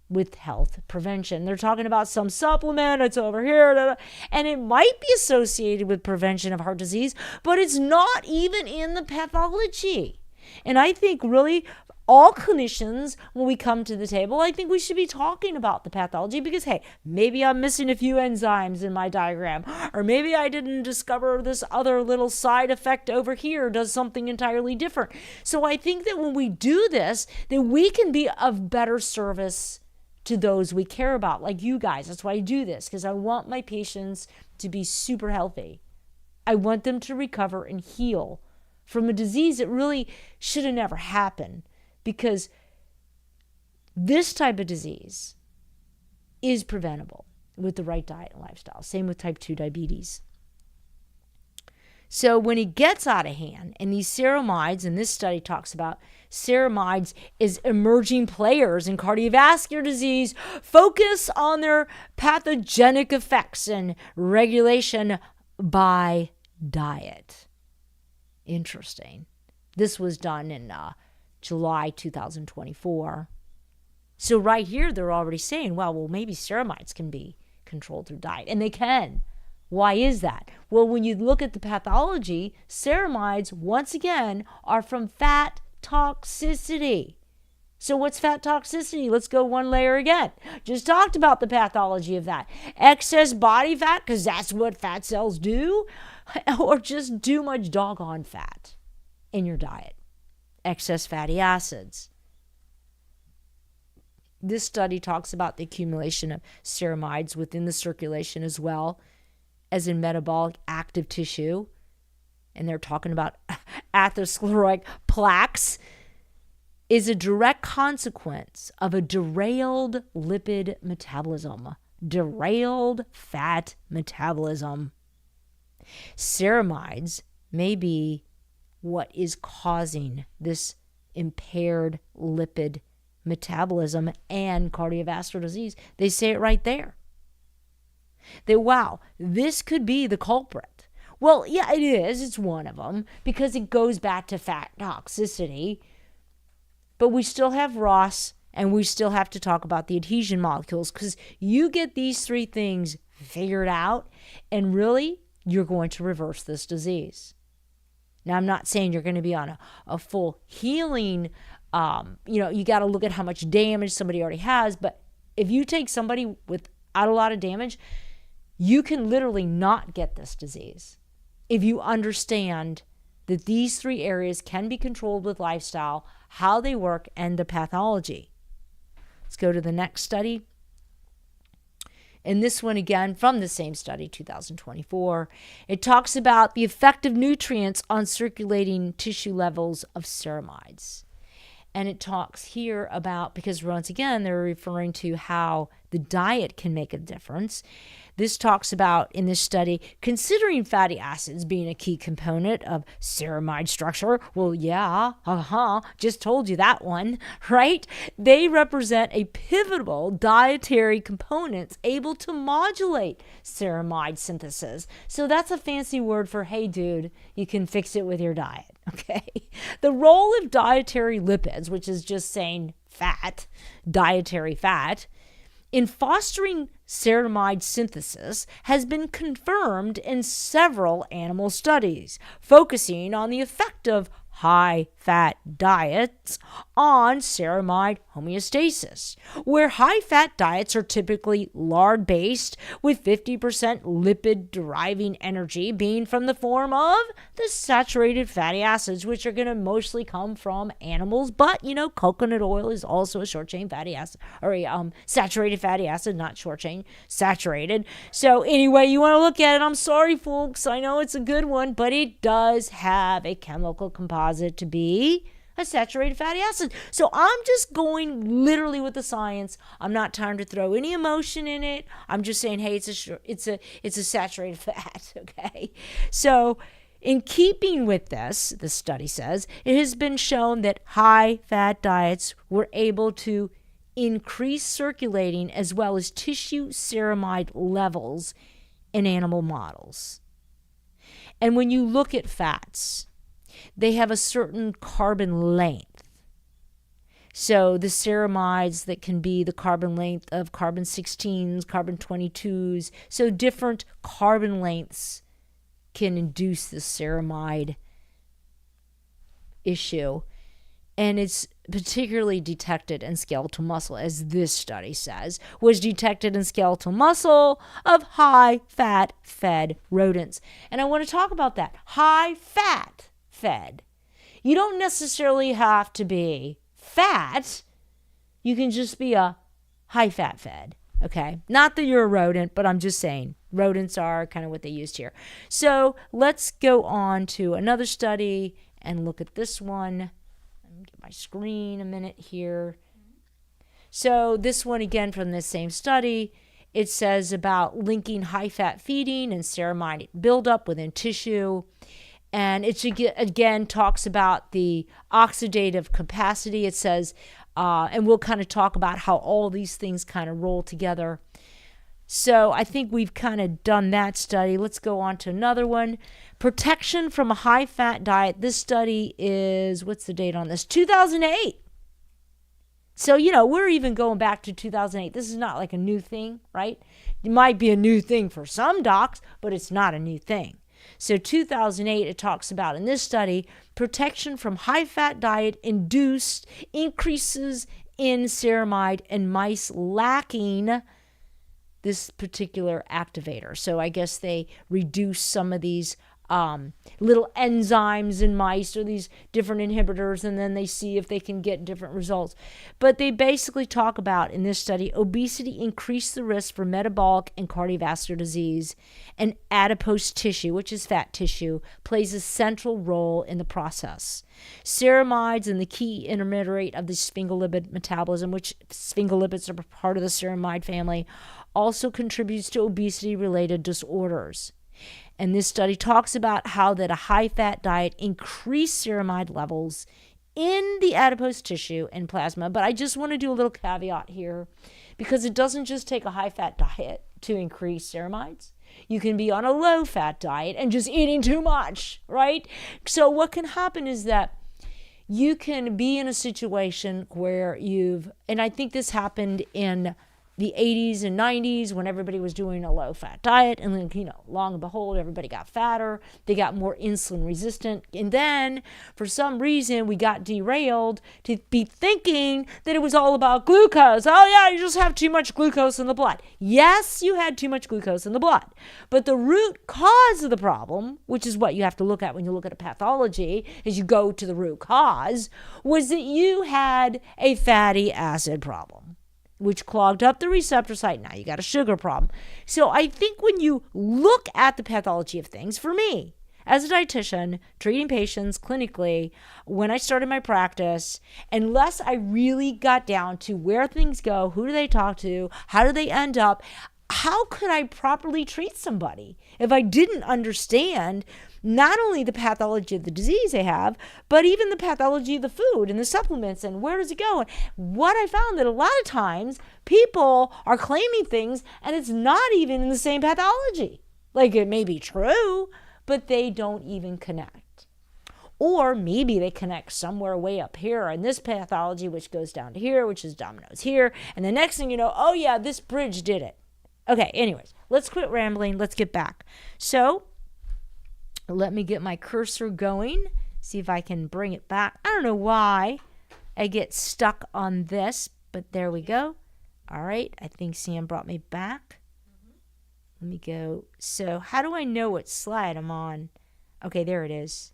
with health prevention. They're talking about some supplement, it's over here, and it might be associated with prevention of heart disease, but it's not even in the pathology. And I think really all clinicians, when we come to the table, I think we should be talking about the pathology, because, hey, maybe I'm missing a few enzymes in my diagram, or maybe I didn't discover this other little side effect over here does something entirely different. So I think that when we do this, that we can be of better service to those we care about, like you guys. That's why I do this, because I want my patients to be super healthy. I want them to recover and heal from a disease that really should have never happened, because this type of disease is preventable with the right diet and lifestyle. Same with type 2 diabetes. So when it gets out of hand, and these ceramides, and this study talks about ceramides as emerging players in cardiovascular disease, focus on their pathogenic effects and regulation by diet. Interesting. This was done in July 2024. So right here, they're already saying, well, maybe ceramides can be controlled through diet. And they can. Why is that? Well, when you look at the pathology, ceramides, once again, are from fat toxicity. So what's fat toxicity? Let's go one layer again. Just talked about the pathology of that. Excess body fat, because that's what fat cells do, or just too much doggone fat in your diet. Excess fatty acids. This study talks about the accumulation of ceramides within the circulation as well as in metabolic active tissue. And they're talking about atherosclerotic plaques is a direct consequence of a derailed lipid metabolism, derailed fat metabolism. Ceramides may be what is causing this impaired lipid metabolism and cardiovascular disease. They say it right there. That, wow, this could be the culprit. Well, yeah, it is. It's one of them, because it goes back to fat toxicity. But we still have ROS, and we still have to talk about the adhesion molecules, because you get these three things figured out, and really, you're going to reverse this disease. Now, I'm not saying you're going to be on a full healing. You got to look at how much damage somebody already has. But if you take somebody without a lot of damage, you can literally not get this disease if you understand that these three areas can be controlled with lifestyle, how they work, and the pathology. Let's go to the next study. And this one, again, from the same study, 2024. It talks about the effect of nutrients on circulating tissue levels of ceramides. And it talks here about, because once again, they're referring to how the diet can make a difference. This talks about, in this study, considering fatty acids being a key component of ceramide structure. Well, yeah, just told you that one, right? They represent a pivotal dietary components able to modulate ceramide synthesis. So that's a fancy word for, hey, dude, you can fix it with your diet, okay? The role of dietary lipids, which is just saying fat, dietary fat, in fostering ceramide synthesis has been confirmed in several animal studies, focusing on the effect of high-fat diets on ceramide homeostasis, where high-fat diets are typically lard-based, with 50% lipid-deriving energy being from the form of the saturated fatty acids, which are going to mostly come from animals. But, coconut oil is also a short-chain fatty acid, or a saturated fatty acid, not short-chain, saturated. So anyway, you want to look at it, I'm sorry, folks, I know it's a good one, but it does have a chemical composite to be a saturated fatty acid. So I'm just going literally with the science. I'm not trying to throw any emotion in it. I'm just saying, hey, it's a saturated fat, okay? So in keeping with this, the study says, it has been shown that high-fat diets were able to increase circulating as well as tissue ceramide levels in animal models. And when you look at fats, they have a certain carbon length. So the ceramides that can be the carbon length of carbon 16s, carbon 22s, so different carbon lengths can induce the ceramide issue. And it's particularly detected in skeletal muscle, as this study says, was detected in skeletal muscle of high-fat fed rodents. And I want to talk about that. High-fat fed. You don't necessarily have to be fat. You can just be a high-fat fed, okay? Not that you're a rodent, but I'm just saying rodents are kind of what they used here. So let's go on to another study and look at this one. Get my screen a minute here. So this one, again, from this same study, it says about linking high-fat feeding and ceramide buildup within tissue. And it again talks about the oxidative capacity. It says, and we'll kind of talk about how all these things kind of roll together. So I think we've kind of done that study. Let's go on to another one. Protection from a high-fat diet. This study is, what's the date on this? 2008. So, we're even going back to 2008. This is not like a new thing, right? It might be a new thing for some docs, but it's not a new thing. So 2008, it talks about in this study, protection from high-fat diet induced increases in ceramide in mice lacking this particular activator. So I guess they reduce some of these little enzymes in mice or these different inhibitors, and then they see if they can get different results. But they basically talk about, in this study, obesity increased the risk for metabolic and cardiovascular disease, and adipose tissue, which is fat tissue, plays a central role in the process. Ceramides and the key intermediate of the sphingolipid metabolism, which sphingolipids are part of the ceramide family, also contributes to obesity-related disorders. And this study talks about how that a high-fat diet increased ceramide levels in the adipose tissue and plasma. But I just want to do a little caveat here, because it doesn't just take a high-fat diet to increase ceramides. You can be on a low-fat diet and just eating too much, right? So what can happen is that you can be in a situation where and I think this happened in the 80s and 90s when everybody was doing a low-fat diet, and then, long and behold, everybody got fatter. They got more insulin resistant. And then, for some reason, we got derailed to be thinking that it was all about glucose. Oh, yeah, you just have too much glucose in the blood. Yes, you had too much glucose in the blood. But the root cause of the problem, which is what you have to look at when you look at a pathology, is you go to the root cause, was that you had a fatty acid problem, which clogged up the receptor site. Now you got a sugar problem. So I think when you look at the pathology of things, for me, as a dietitian, treating patients clinically, when I started my practice, unless I really got down to where things go, who do they talk to, how do they end up, how could I properly treat somebody if I didn't understand not only the pathology of the disease they have, but even the pathology of the food and the supplements and where does it go? And what I found that a lot of times people are claiming things and it's not even in the same pathology. Like, it may be true, but they don't even connect. Or maybe they connect somewhere way up here in this pathology, which goes down to here, which is dominoes here. And the next thing you know, oh yeah, this bridge did it. Okay, anyways, let's quit rambling. Let's get back. So let me get my cursor going, see if I can bring it back. I don't know why I get stuck on this, but there we go. All right, I think Sam brought me back. Let me go. So how do I know what slide I'm on? Okay, there it is.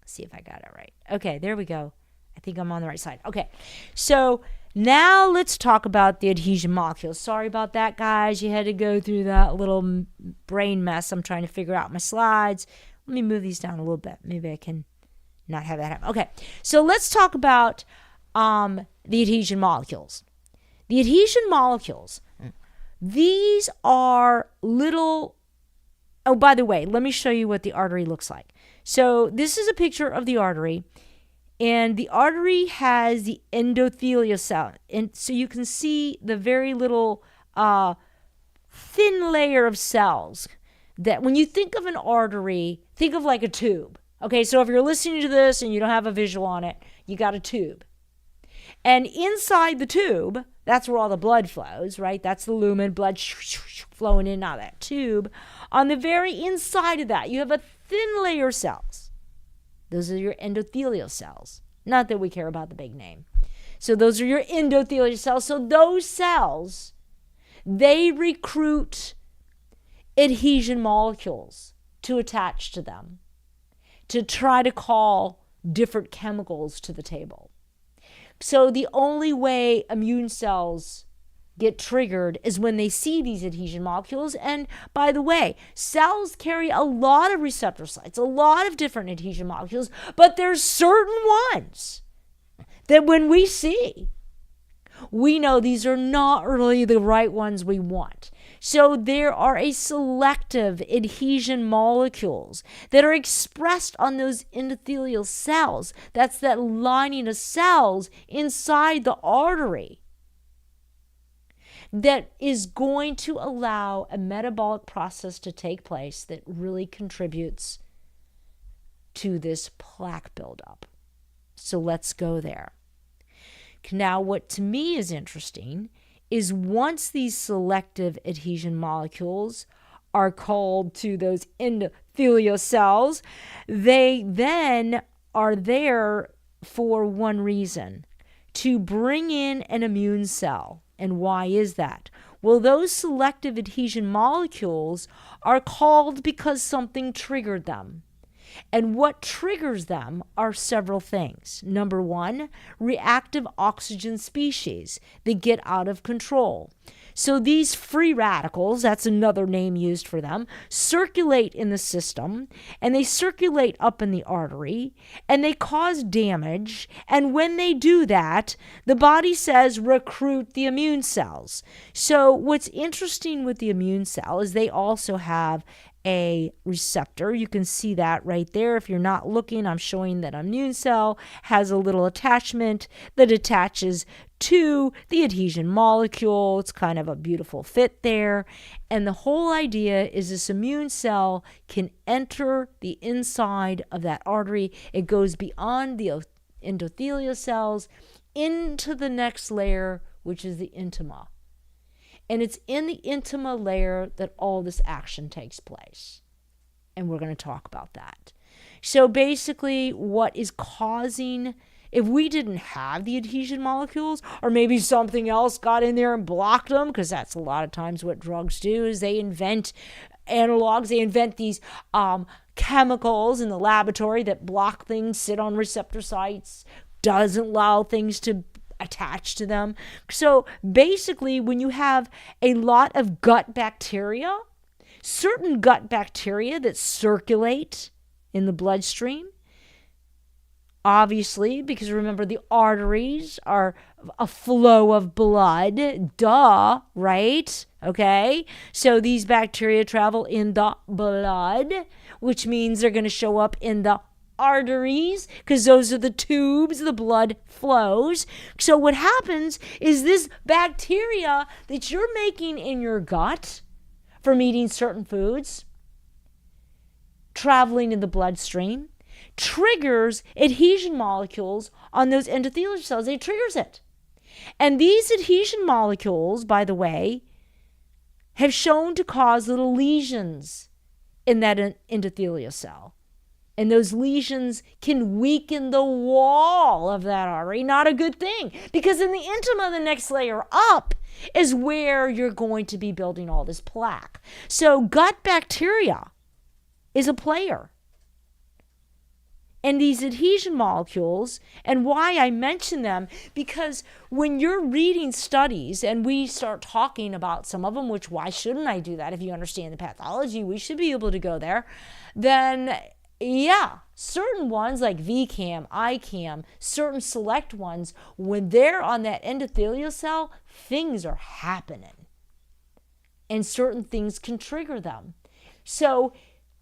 Let's see if I got it right. Okay, there we go. I think I'm on the right side. Okay, so now let's talk about the adhesion molecules. Sorry about that, guys. You had to go through that little brain mess. I'm trying to figure out my slides. Let me move these down a little bit. Maybe I can not have that happen. Okay, so let's talk about the adhesion molecules. The adhesion molecules, these are little, oh, by the way, let me show you what the artery looks like. So this is a picture of the artery, and the artery has the endothelial cell. And so you can see the very little thin layer of cells that when you think of an artery, think of like a tube. Okay, so if you're listening to this and you don't have a visual on it, you got a tube. And inside the tube, that's where all the blood flows, right? That's the lumen, blood flowing in and out of that tube. On the very inside of that, you have a thin layer of cells. Those are your endothelial cells. Not that we care about the big name. So those are your endothelial cells. So those cells, they recruit adhesion molecules to attach to them, to try to call different chemicals to the table. So the only way immune cells get triggered is when they see these adhesion molecules. And by the way, cells carry a lot of receptor sites, a lot of different adhesion molecules, but there's certain ones that when we see, we know these are not really the right ones we want. So there are a selective adhesion molecules that are expressed on those endothelial cells. That's that lining of cells inside the artery that is going to allow a metabolic process to take place that really contributes to this plaque buildup. So let's go there. Now, what to me is interesting is once these selective adhesion molecules are called to those endothelial cells, they then are there for one reason, to bring in an immune cell. And why is that? Well, those selective adhesion molecules are called because something triggered them. And what triggers them are several things. Number one, reactive oxygen species that get out of control. So these free radicals, that's another name used for them, circulate in the system, and they circulate up in the artery, and they cause damage. And when they do that, the body says recruit the immune cells. So what's interesting with the immune cell is they also have a receptor. You can see that right there. If you're not looking, I'm showing that immune cell has a little attachment that attaches to the adhesion molecule. It's kind of a beautiful fit there. And the whole idea is this immune cell can enter the inside of that artery. It goes beyond the endothelial cells into the next layer, which is the intima. And it's in the intima layer that all this action takes place. And we're going to talk about that. So basically, what is causing, if we didn't have the adhesion molecules, or maybe something else got in there and blocked them, because that's a lot of times what drugs do, is they invent analogs, they invent these chemicals in the laboratory that block things, sit on receptor sites, doesn't allow things to attached to them. So basically, when you have a lot of gut bacteria, certain gut bacteria that circulate in the bloodstream, obviously, because remember the arteries are a flow of blood, duh, right? Okay, so these bacteria travel in the blood, which means they're going to show up in the arteries, because those are the tubes the blood flows. So what happens is this bacteria that you're making in your gut from eating certain foods, traveling in the bloodstream, triggers adhesion molecules on those endothelial cells. It triggers it. And these adhesion molecules, by the way, have shown to cause little lesions in that endothelial cell. And those lesions can weaken the wall of that artery. Not a good thing. Because in the intima, the next layer up, is where you're going to be building all this plaque. So gut bacteria is a player. And these adhesion molecules, and why I mention them, because when you're reading studies and we start talking about some of them, which why shouldn't I do that? If you understand the pathology, we should be able to go there. Then Yeah, certain ones like VCAM, ICAM, certain select ones, when they're on that endothelial cell, things are happening. And certain things can trigger them. So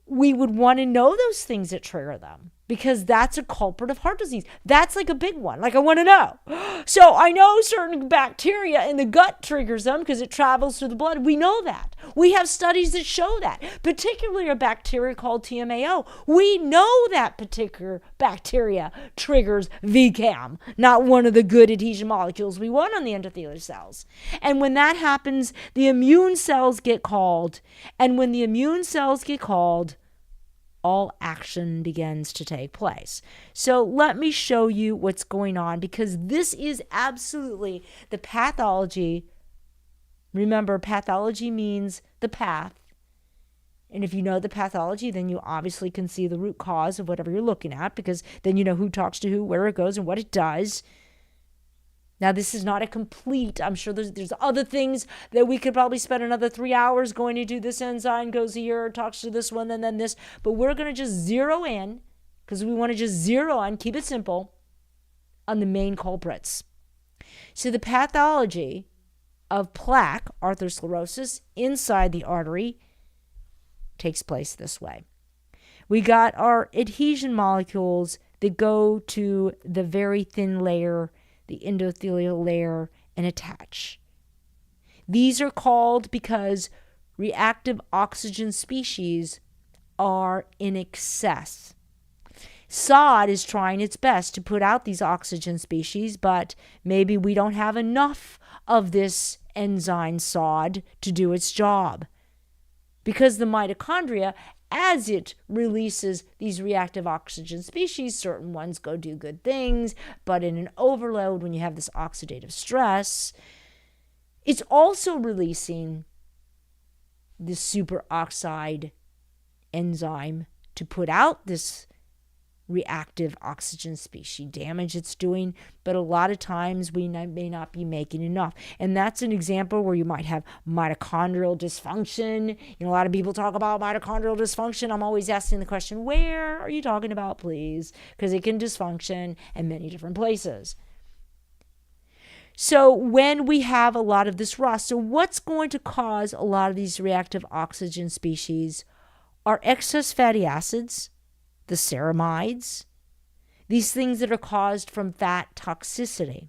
we would want to know those things that trigger them, because that's a culprit of heart disease. That's like a big one. Like, I want to know. So I know certain bacteria in the gut triggers them because it travels through the blood. We know that. We have studies that show that, particularly a bacteria called TMAO. We know that particular bacteria triggers VCAM, not one of the good adhesion molecules we want on the endothelial cells. And when that happens, the immune cells get called. And when the immune cells get called, all action begins to take place. So let me show you what's going on, because this is absolutely the pathology. Remember, pathology means the path. And if you know the pathology, then you obviously can see the root cause of whatever you're looking at, because then you know who talks to who, where it goes, and what it does. Now, this is not a complete, I'm sure there's other things that we could probably spend another 3 hours going to do. This enzyme goes here, talks to this one, and then this. But we're going to just zero in, because we want to just zero in, keep it simple, on the main culprits. So the pathology of plaque, atherosclerosis, inside the artery takes place this way. We got our adhesion molecules that go to the very thin layer, the endothelial layer, and attach. These are called because reactive oxygen species are in excess. SOD is trying its best to put out these oxygen species, but maybe we don't have enough of this enzyme SOD to do its job. Because the mitochondria, as it releases these reactive oxygen species, certain ones go do good things, but in an overload, when you have this oxidative stress, it's also releasing the superoxide enzyme to put out this reactive oxygen species damage it's doing, but a lot of times we may not be making enough. And that's an example where you might have mitochondrial dysfunction. You know, a lot of people talk about mitochondrial dysfunction. I'm always asking the question, where are you talking about, please? Because it can dysfunction in many different places. So when we have a lot of this ROS, so what's going to cause a lot of these reactive oxygen species are excess fatty acids, the ceramides, these things that are caused from fat toxicity.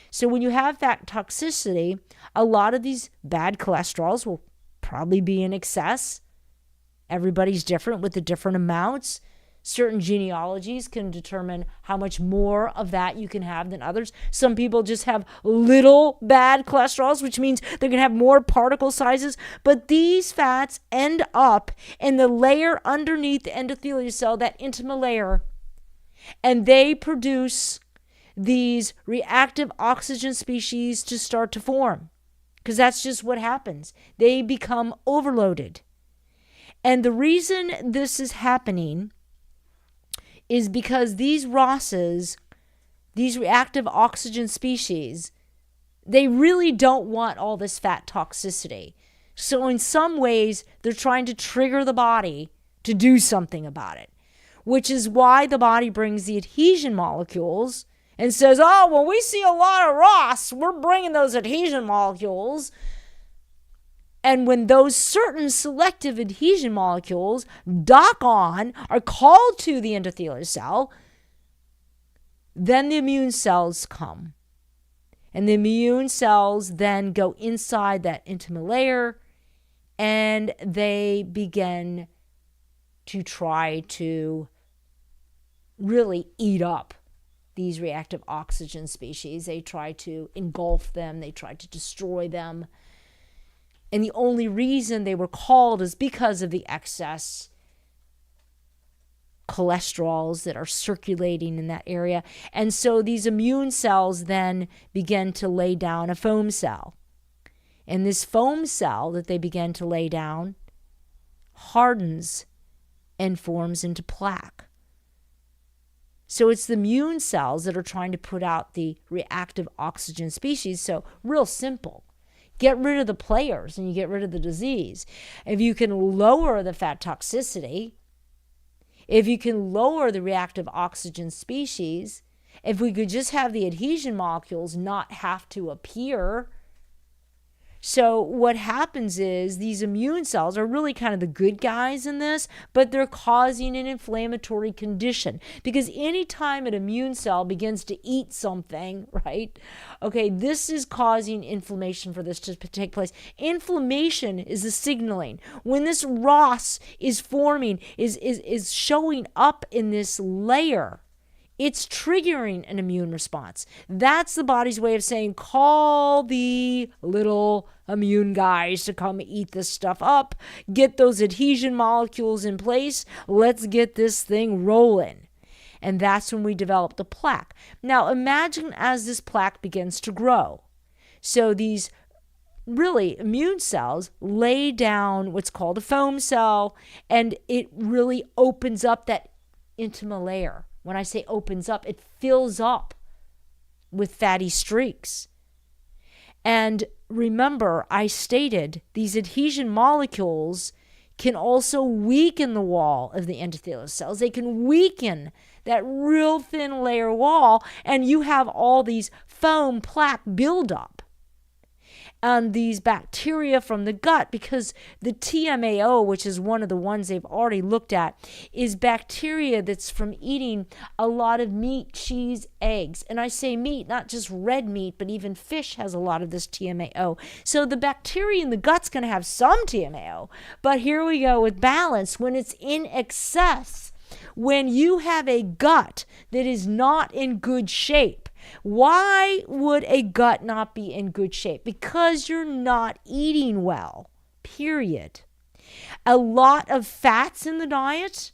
So when you have fat toxicity, a lot of these bad cholesterols will probably be in excess. Everybody's different with the different amounts. Certain genealogies can determine how much more of that you can have than others. Some people just have little bad cholesterols, which means they're going to have more particle sizes. But these fats end up in the layer underneath the endothelial cell, that intima layer, and they produce these reactive oxygen species to start to form, because that's just what happens. They become overloaded. And the reason this is happening is because these ROSs, these reactive oxygen species, they really don't want all this fat toxicity. So in some ways, they're trying to trigger the body to do something about it, which is why the body brings the adhesion molecules and says, oh, well, we see a lot of ROS, we're bringing those adhesion molecules. And when those certain selective adhesion molecules dock on, are called to the endothelial cell, then the immune cells come. And the immune cells then go inside that intima layer, and they begin to try to really eat up these reactive oxygen species. They try to engulf them. They try to destroy them. And the only reason they were called is because of the excess cholesterols that are circulating in that area. And so these immune cells then begin to lay down a foam cell. And this foam cell that they begin to lay down hardens and forms into plaque. So it's the immune cells that are trying to put out the reactive oxygen species. So real simple. Get rid of the players and you get rid of the disease. If you can lower the fat toxicity, If you can lower the reactive oxygen species, if we could just have the adhesion molecules not have to appear. So what happens is these immune cells are really kind of the good guys in this, but they're causing an inflammatory condition, because anytime an immune cell begins to eat something, right? Okay, this is causing inflammation for this to take place. Inflammation is the signaling. When this ROS is forming, is showing up in this layer, it's triggering an immune response. That's the body's way of saying, call the little immune guys to come eat this stuff up, get those adhesion molecules in place, let's get this thing rolling. And that's when we develop the plaque. Now imagine as this plaque begins to grow. So these really immune cells lay down what's called a foam cell, and it really opens up that intima layer. When I say opens up, it fills up with fatty streaks. And remember, I stated these adhesion molecules can also weaken the wall of the endothelial cells. They can weaken that real thin layer wall, and you have all these foam plaque buildup. And these bacteria from the gut, because the TMAO, which is one of the ones they've already looked at, is bacteria that's from eating a lot of meat, cheese, eggs. And I say meat, not just red meat, but even fish has a lot of this TMAO. So the bacteria in the gut's going to have some TMAO. But here we go with balance. When it's in excess, when you have a gut that is not in good shape, why would a gut not be in good shape? Because you're not eating well, period. A lot of fats in the diet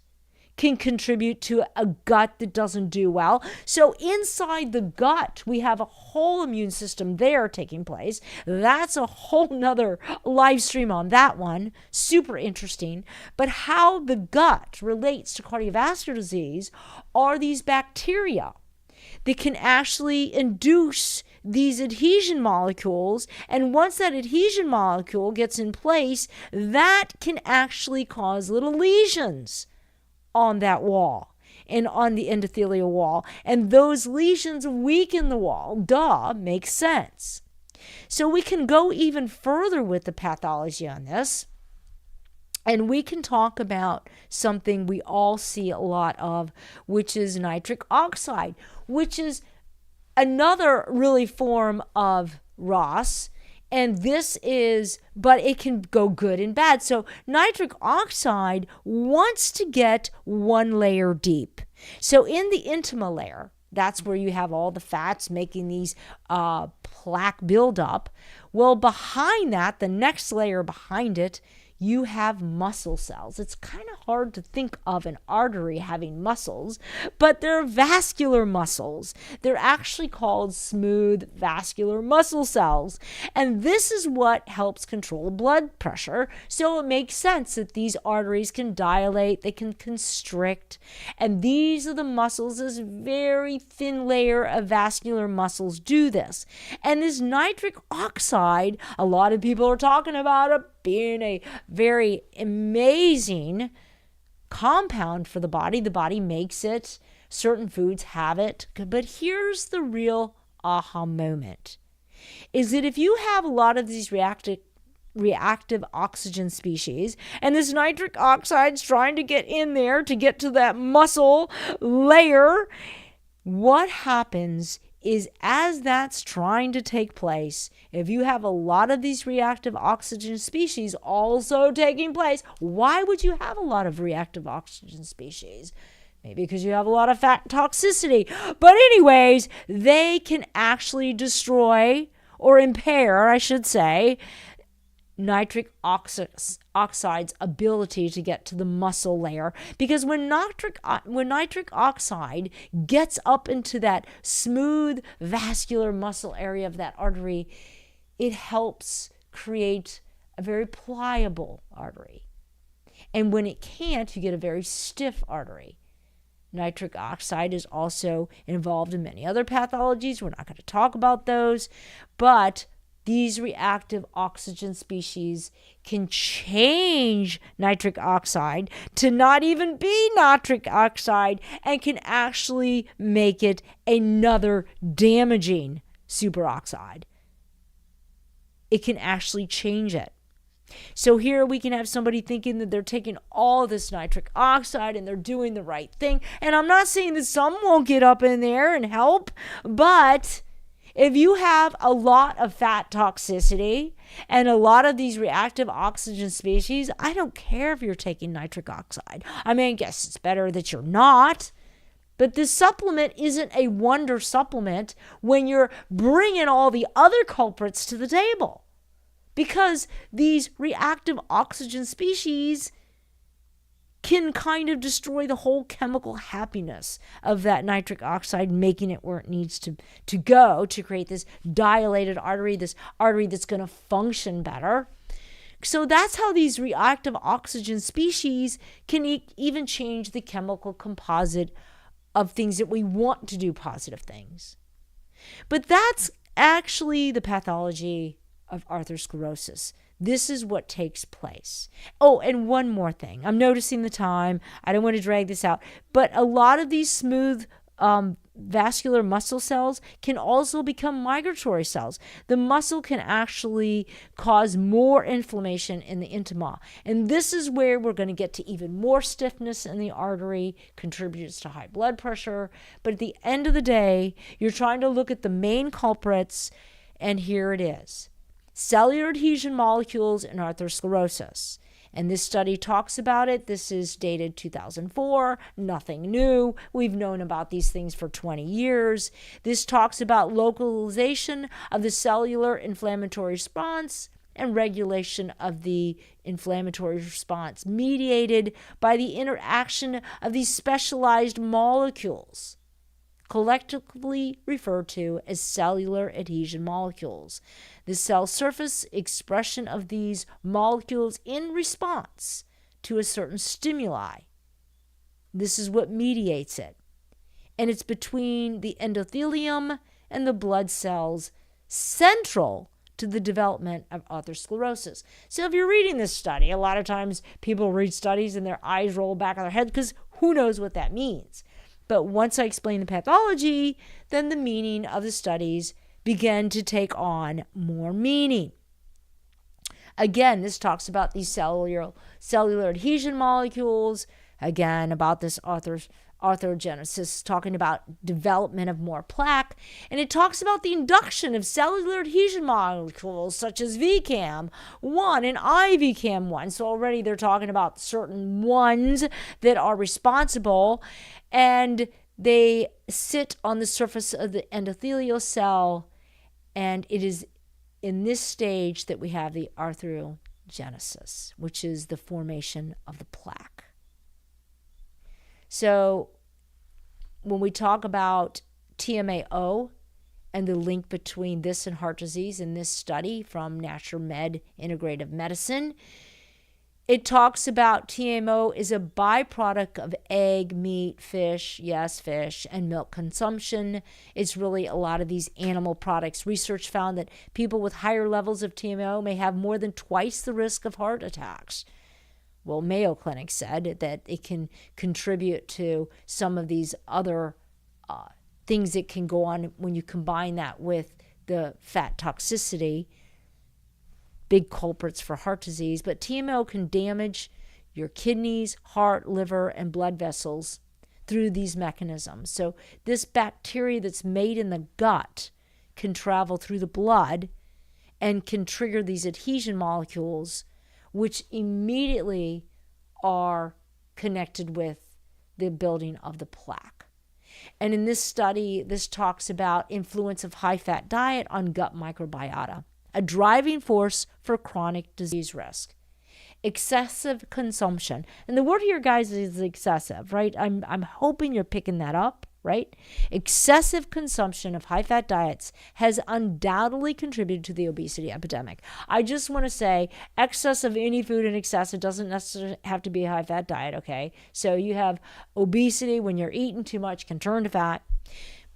can contribute to a gut that doesn't do well. So inside the gut, we have a whole immune system there taking place. That's a whole nother live stream on that one. Super interesting. But how the gut relates to cardiovascular disease are these bacteria that can actually induce these adhesion molecules. And once that adhesion molecule gets in place, that can actually cause little lesions on that wall and on the endothelial wall. And those lesions weaken the wall. Duh, makes sense. So we can go even further with the pathology on this. And we can talk about something we all see a lot of, which is nitric oxide, which is another really form of ROS. And this is, but it can go good and bad. So nitric oxide wants to get one layer deep. So in the intima layer, that's where you have all the fats making these plaque buildup. Well, behind that, the next layer behind it, you have muscle cells. It's kind of hard to think of an artery having muscles, but they're vascular muscles. They're actually called smooth vascular muscle cells. And this is what helps control blood pressure. So it makes sense that these arteries can dilate, they can constrict. And these are the muscles, this very thin layer of vascular muscles do this. And this nitric oxide, a lot of people are talking about it being a very amazing compound for the body. The body makes it. Certain foods have it. But here's the real aha moment, is that if you have a lot of these reactive oxygen species, and this nitric oxide's trying to get in there to get to that muscle layer, what happens is as that's trying to take place, if you have a lot of these reactive oxygen species also taking place, why would you have a lot of reactive oxygen species? Maybe because you have a lot of fat toxicity. But anyways, they can actually destroy or impair, I should say, nitric oxide's ability to get to the muscle layer. Because when nitric oxide gets up into that smooth vascular muscle area of that artery, it helps create a very pliable artery. And when it can't, you get a very stiff artery. Nitric oxide is also involved in many other pathologies. We're not going to talk about those, but these reactive oxygen species can change nitric oxide to not even be nitric oxide and can actually make it another damaging superoxide. It can actually change it. So here we can have somebody thinking that they're taking all this nitric oxide and they're doing the right thing. And I'm not saying that some won't get up in there and help, but if you have a lot of fat toxicity and a lot of these reactive oxygen species, I don't care if you're taking nitric oxide. I mean, I guess it's better that you're not. But this supplement isn't a wonder supplement when you're bringing all the other culprits to the table. Because these reactive oxygen species can kind of destroy the whole chemical happiness of that nitric oxide, making it where it needs to go to create this dilated artery, this artery that's going to function better. So that's how these reactive oxygen species can even change the chemical composite of things that we want to do positive things. But that's actually the pathology of atherosclerosis. This is what takes place. Oh, and one more thing. I'm noticing the time. I don't want to drag this out. But a lot of these smooth vascular muscle cells can also become migratory cells. The muscle can actually cause more inflammation in the intima. And this is where we're going to get to even more stiffness in the artery, contributes to high blood pressure. But at the end of the day, you're trying to look at the main culprits, and here it is. Cellular adhesion molecules in atherosclerosis. And this study talks about it. This is dated 2004, nothing new. We've known about these things for 20 years. This talks about localization of the cellular inflammatory response and regulation of the inflammatory response mediated by the interaction of these specialized molecules, collectively referred to as cellular adhesion molecules. The cell surface expression of these molecules in response to a certain stimuli. This is what mediates it. And it's between the endothelium and the blood cells, central to the development of atherosclerosis. So if you're reading this study, a lot of times people read studies and their eyes roll back on their head because who knows what that means. But once I explain the pathology, then the meaning of the studies began to take on more meaning. Again, this talks about these cellular adhesion molecules, again, about this arthrogenesis, talking about development of more plaque, and it talks about the induction of cellular adhesion molecules such as VCAM1 and IVCAM1. So already they're talking about certain ones that are responsible, and they sit on the surface of the endothelial cell, and it is in this stage that we have the arthrogenesis, which is the formation of the plaque. So when we talk about TMAO and the link between this and heart disease in this study from Natural Med Integrative Medicine, it talks about TMAO is a byproduct of egg, meat, fish, yes, fish, and milk consumption. It's really a lot of these animal products. Research found that people with higher levels of TMAO may have more than twice the risk of heart attacks. Well, Mayo Clinic said that it can contribute to some of these other things that can go on when you combine that with the fat toxicity, big culprits for heart disease. But TMAO can damage your kidneys, heart, liver, and blood vessels through these mechanisms. So this bacteria that's made in the gut can travel through the blood and can trigger these adhesion molecules, which immediately are connected with the building of the plaque. And in this study, this talks about influence of high-fat diet on gut microbiota, a driving force for chronic disease risk. Excessive consumption. And the word here, guys, is excessive, right? I'm hoping you're picking that up, right? Excessive consumption of high-fat diets has undoubtedly contributed to the obesity epidemic. I just want to say excess of any food and excessive doesn't necessarily have to be a high-fat diet, okay? So you have obesity when you're eating too much can turn to fat.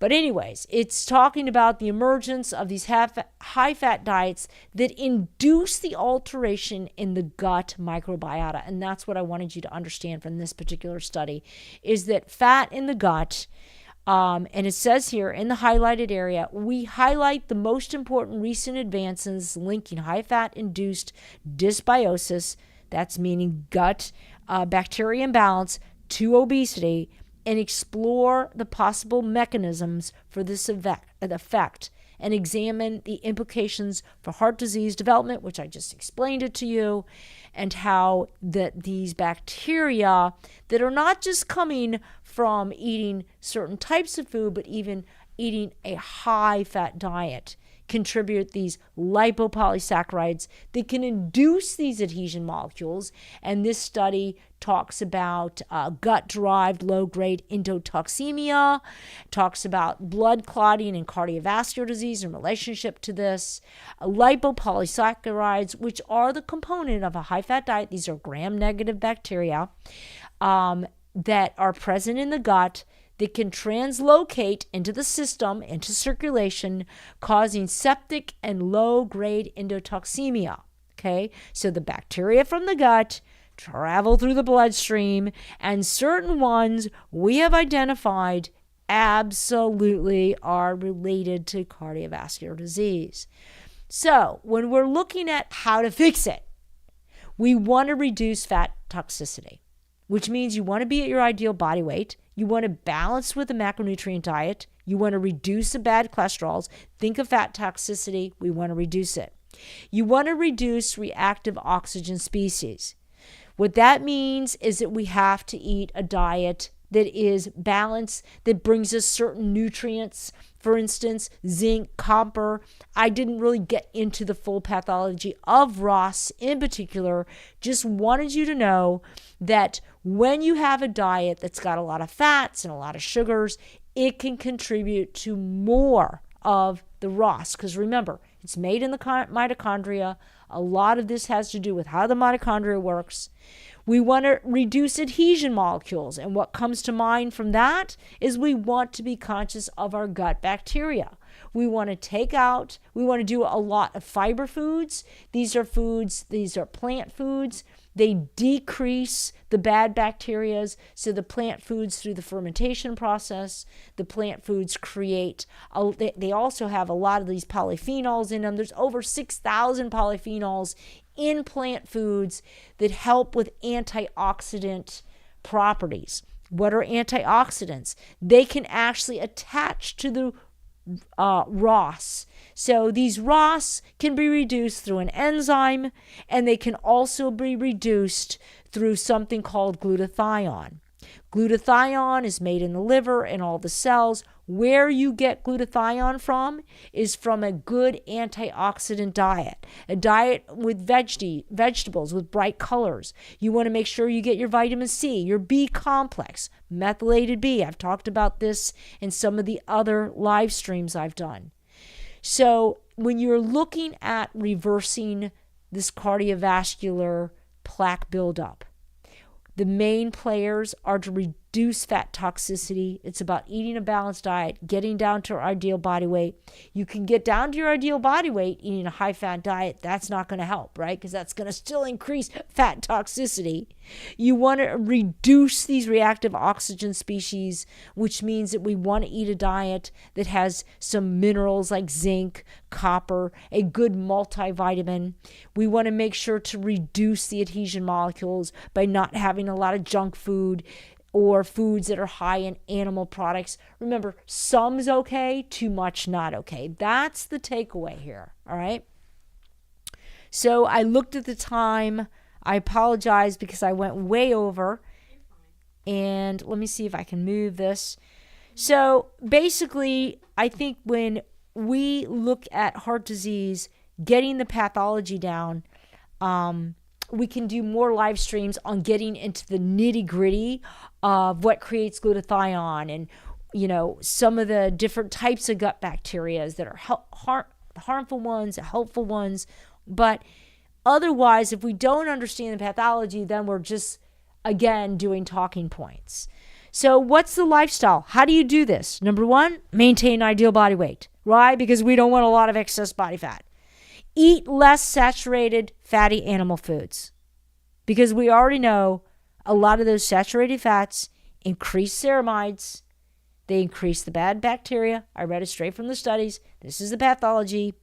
But anyways, it's talking about the emergence of these high-fat diets that induce the alteration in the gut microbiota. And that's what I wanted you to understand from this particular study, is that fat in the gut, and it says here in the highlighted area, we highlight the most important recent advances linking high-fat induced dysbiosis, that's meaning gut bacteria imbalance, to obesity, and explore the possible mechanisms for this effect and examine the implications for heart disease development, which I just explained it to you, and how these bacteria that are not just coming from eating certain types of food, but even eating a high-fat diet, contribute these lipopolysaccharides that can induce these adhesion molecules. And this study talks about gut-derived low-grade endotoxemia, talks about blood clotting and cardiovascular disease in relationship to this. Lipopolysaccharides, which are the component of a high-fat diet, these are gram-negative bacteria that are present in the gut, that can translocate into the system, into circulation, causing septic and low-grade endotoxemia. Okay, so the bacteria from the gut travel through the bloodstream, and certain ones we have identified absolutely are related to cardiovascular disease. So when we're looking at how to fix it, we want to reduce fat toxicity, which means you want to be at your ideal body weight. You want to balance with a macronutrient diet. You want to reduce the bad cholesterols. Think of fat toxicity. We want to reduce it. You want to reduce reactive oxygen species. What that means is that we have to eat a diet that is balanced, that brings us certain nutrients. For instance, zinc, copper. I didn't really get into the full pathology of ROS in particular. Just wanted you to know that when you have a diet that's got a lot of fats and a lot of sugars, it can contribute to more of the ROS. Because remember, it's made in the mitochondria. A lot of this has to do with how the mitochondria works. We want to reduce adhesion molecules. And what comes to mind from that is we want to be conscious of our gut bacteria. We want to do a lot of fiber foods. These are plant foods. They decrease the bad bacteria. So the plant foods, through the fermentation process, the plant foods they also have a lot of these polyphenols in them. There's over 6,000 polyphenols in plant foods that help with antioxidant properties. What are antioxidants? They can actually attach to the ROS. So these ROS can be reduced through an enzyme, and they can also be reduced through something called glutathione. Glutathione is made in the liver and all the cells. Where you get glutathione from is from a good antioxidant diet, a diet with vegetables with bright colors. You want to make sure you get your vitamin C, your B complex, methylated B. I've talked about this in some of the other live streams I've done. So when you're looking at reversing this cardiovascular plaque buildup, the main players are to reduce fat toxicity. It's about eating a balanced diet, getting down to our ideal body weight. You can get down to your ideal body weight eating a high-fat diet. That's not going to help, right? Because that's going to still increase fat toxicity. You want to reduce these reactive oxygen species, which means that we want to eat a diet that has some minerals like zinc, copper, a good multivitamin. We want to make sure to reduce the adhesion molecules by not having a lot of junk food or foods that are high in animal products. Remember, some's okay, too much not okay. That's the takeaway here, all right? So I looked at the time. I apologize because I went way over. And let me see if I can move this. So basically, I think when we look at heart disease, getting the pathology down, we can do more live streams on getting into the nitty-gritty of what creates glutathione and, some of the different types of gut bacteria that are harmful ones, helpful ones. But otherwise, if we don't understand the pathology, then we're just, again, doing talking points. So what's the lifestyle? How do you do this? Number one, maintain ideal body weight. Why? Because we don't want a lot of excess body fat. Eat less saturated fatty animal foods. Because we already know a lot of those saturated fats increase ceramides. They increase the bad bacteria. I read it straight from the studies. This is the pathology.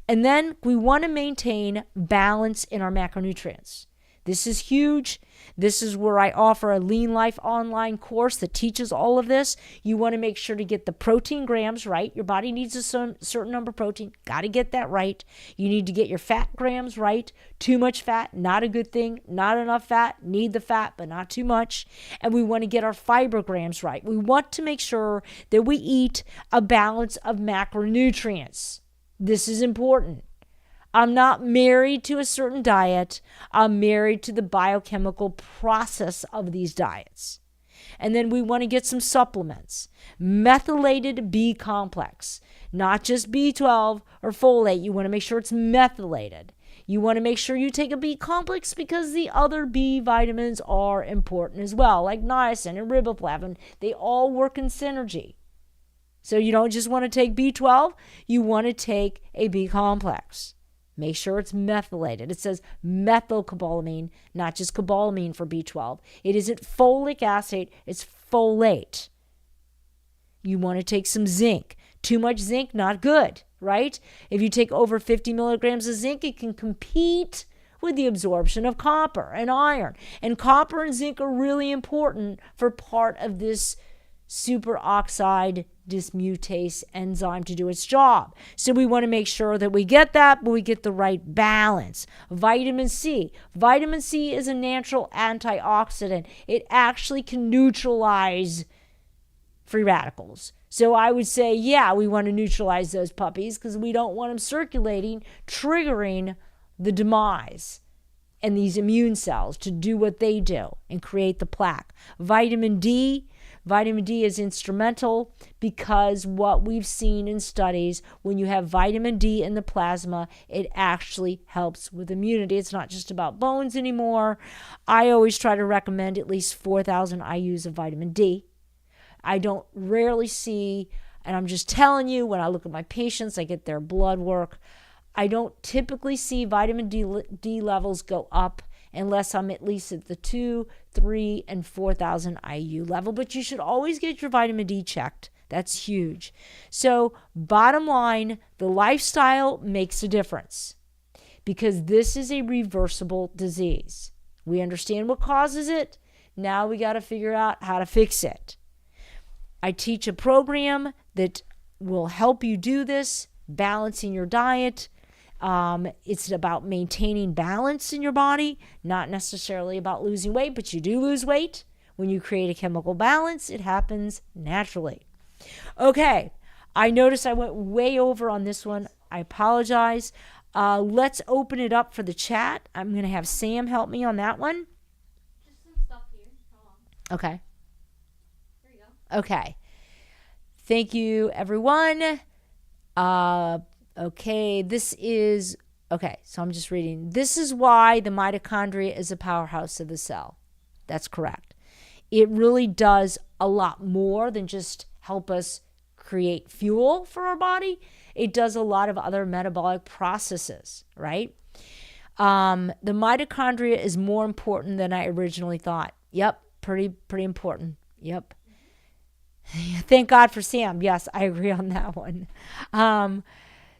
And then we want to maintain balance in our macronutrients. This is huge. This is where I offer a Lean Life online course that teaches all of this. You want to make sure to get the protein grams right. Your body needs a certain number of protein. Got to get that right. You need to get your fat grams right. Too much fat, not a good thing. Not enough fat, need the fat, but not too much. And we want to get our fiber grams right. We want to make sure that we eat a balance of macronutrients. This is important. I'm not married to a certain diet. I'm married to the biochemical process of these diets. And then we want to get some supplements. Methylated B complex, not just B12 or folate. You want to make sure it's methylated. You want to make sure you take a B complex because the other B vitamins are important as well, like niacin and riboflavin. They all work in synergy. So you don't just want to take B12, you want to take a B complex. Make sure it's methylated. It says methylcobalamin, not just cobalamin for B12. It isn't folic acid, it's folate. You want to take some zinc. Too much zinc, not good, right? If you take over 50 milligrams of zinc, it can compete with the absorption of copper and iron. And copper and zinc are really important for part of this superoxide dismutase enzyme to do its job. So we want to make sure that we get that, but we get the right balance. Vitamin C. Vitamin C is a natural antioxidant. It actually can neutralize free radicals. So I would say, yeah, we want to neutralize those puppies because we don't want them circulating, triggering the demise and these immune cells to do what they do and create the plaque. Vitamin D is instrumental because what we've seen in studies, when you have vitamin D in the plasma, it actually helps with immunity. It's not just about bones anymore. I always try to recommend at least 4,000 IUs of vitamin D. I don't rarely see, and I'm just telling you, when I look at my patients, I get their blood work, I don't typically see vitamin D levels go up unless I'm at least at the 2, 3, and 4,000 IU level. But you should always get your vitamin D checked. That's huge. So bottom line, the lifestyle makes a difference because this is a reversible disease. We understand what causes it. Now we got to figure out how to fix it. I teach a program that will help you do this, balancing your diet. It's about maintaining balance in your body, not necessarily about losing weight, but you do lose weight. When you create a chemical balance, it happens naturally. Okay, I noticed I went way over on this one. I apologize. Let's open it up for the chat. I'm going to have Sam help me on that one. Just some stuff here. Hold on. Okay. There you go. Okay. Thank you, everyone. Okay, so I'm just reading. This is why the mitochondria is a powerhouse of the cell. That's correct. It really does a lot more than just help us create fuel for our body. It does a lot of other metabolic processes, right? The mitochondria is more important than I originally thought. Yep, pretty important. Yep. Thank God for Sam. Yes, I agree on that one.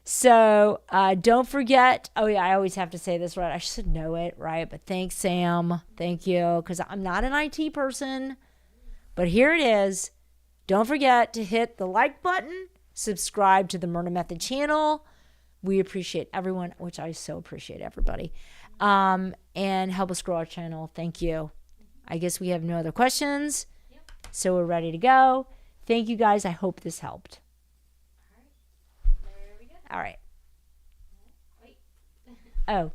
So don't forget, oh yeah, I always have to say this right. I should know it, right? But thanks, Sam. Thank you, because I'm not an IT person. But here it is. Don't forget to hit the like button, subscribe to the Myrna Method channel. We appreciate everyone, which I so appreciate everybody. And help us grow our channel. Thank you. I guess we have no other questions. Yep. So we're ready to go. Thank you guys. I hope this helped. All right. There we go. All right. Wait. Oh.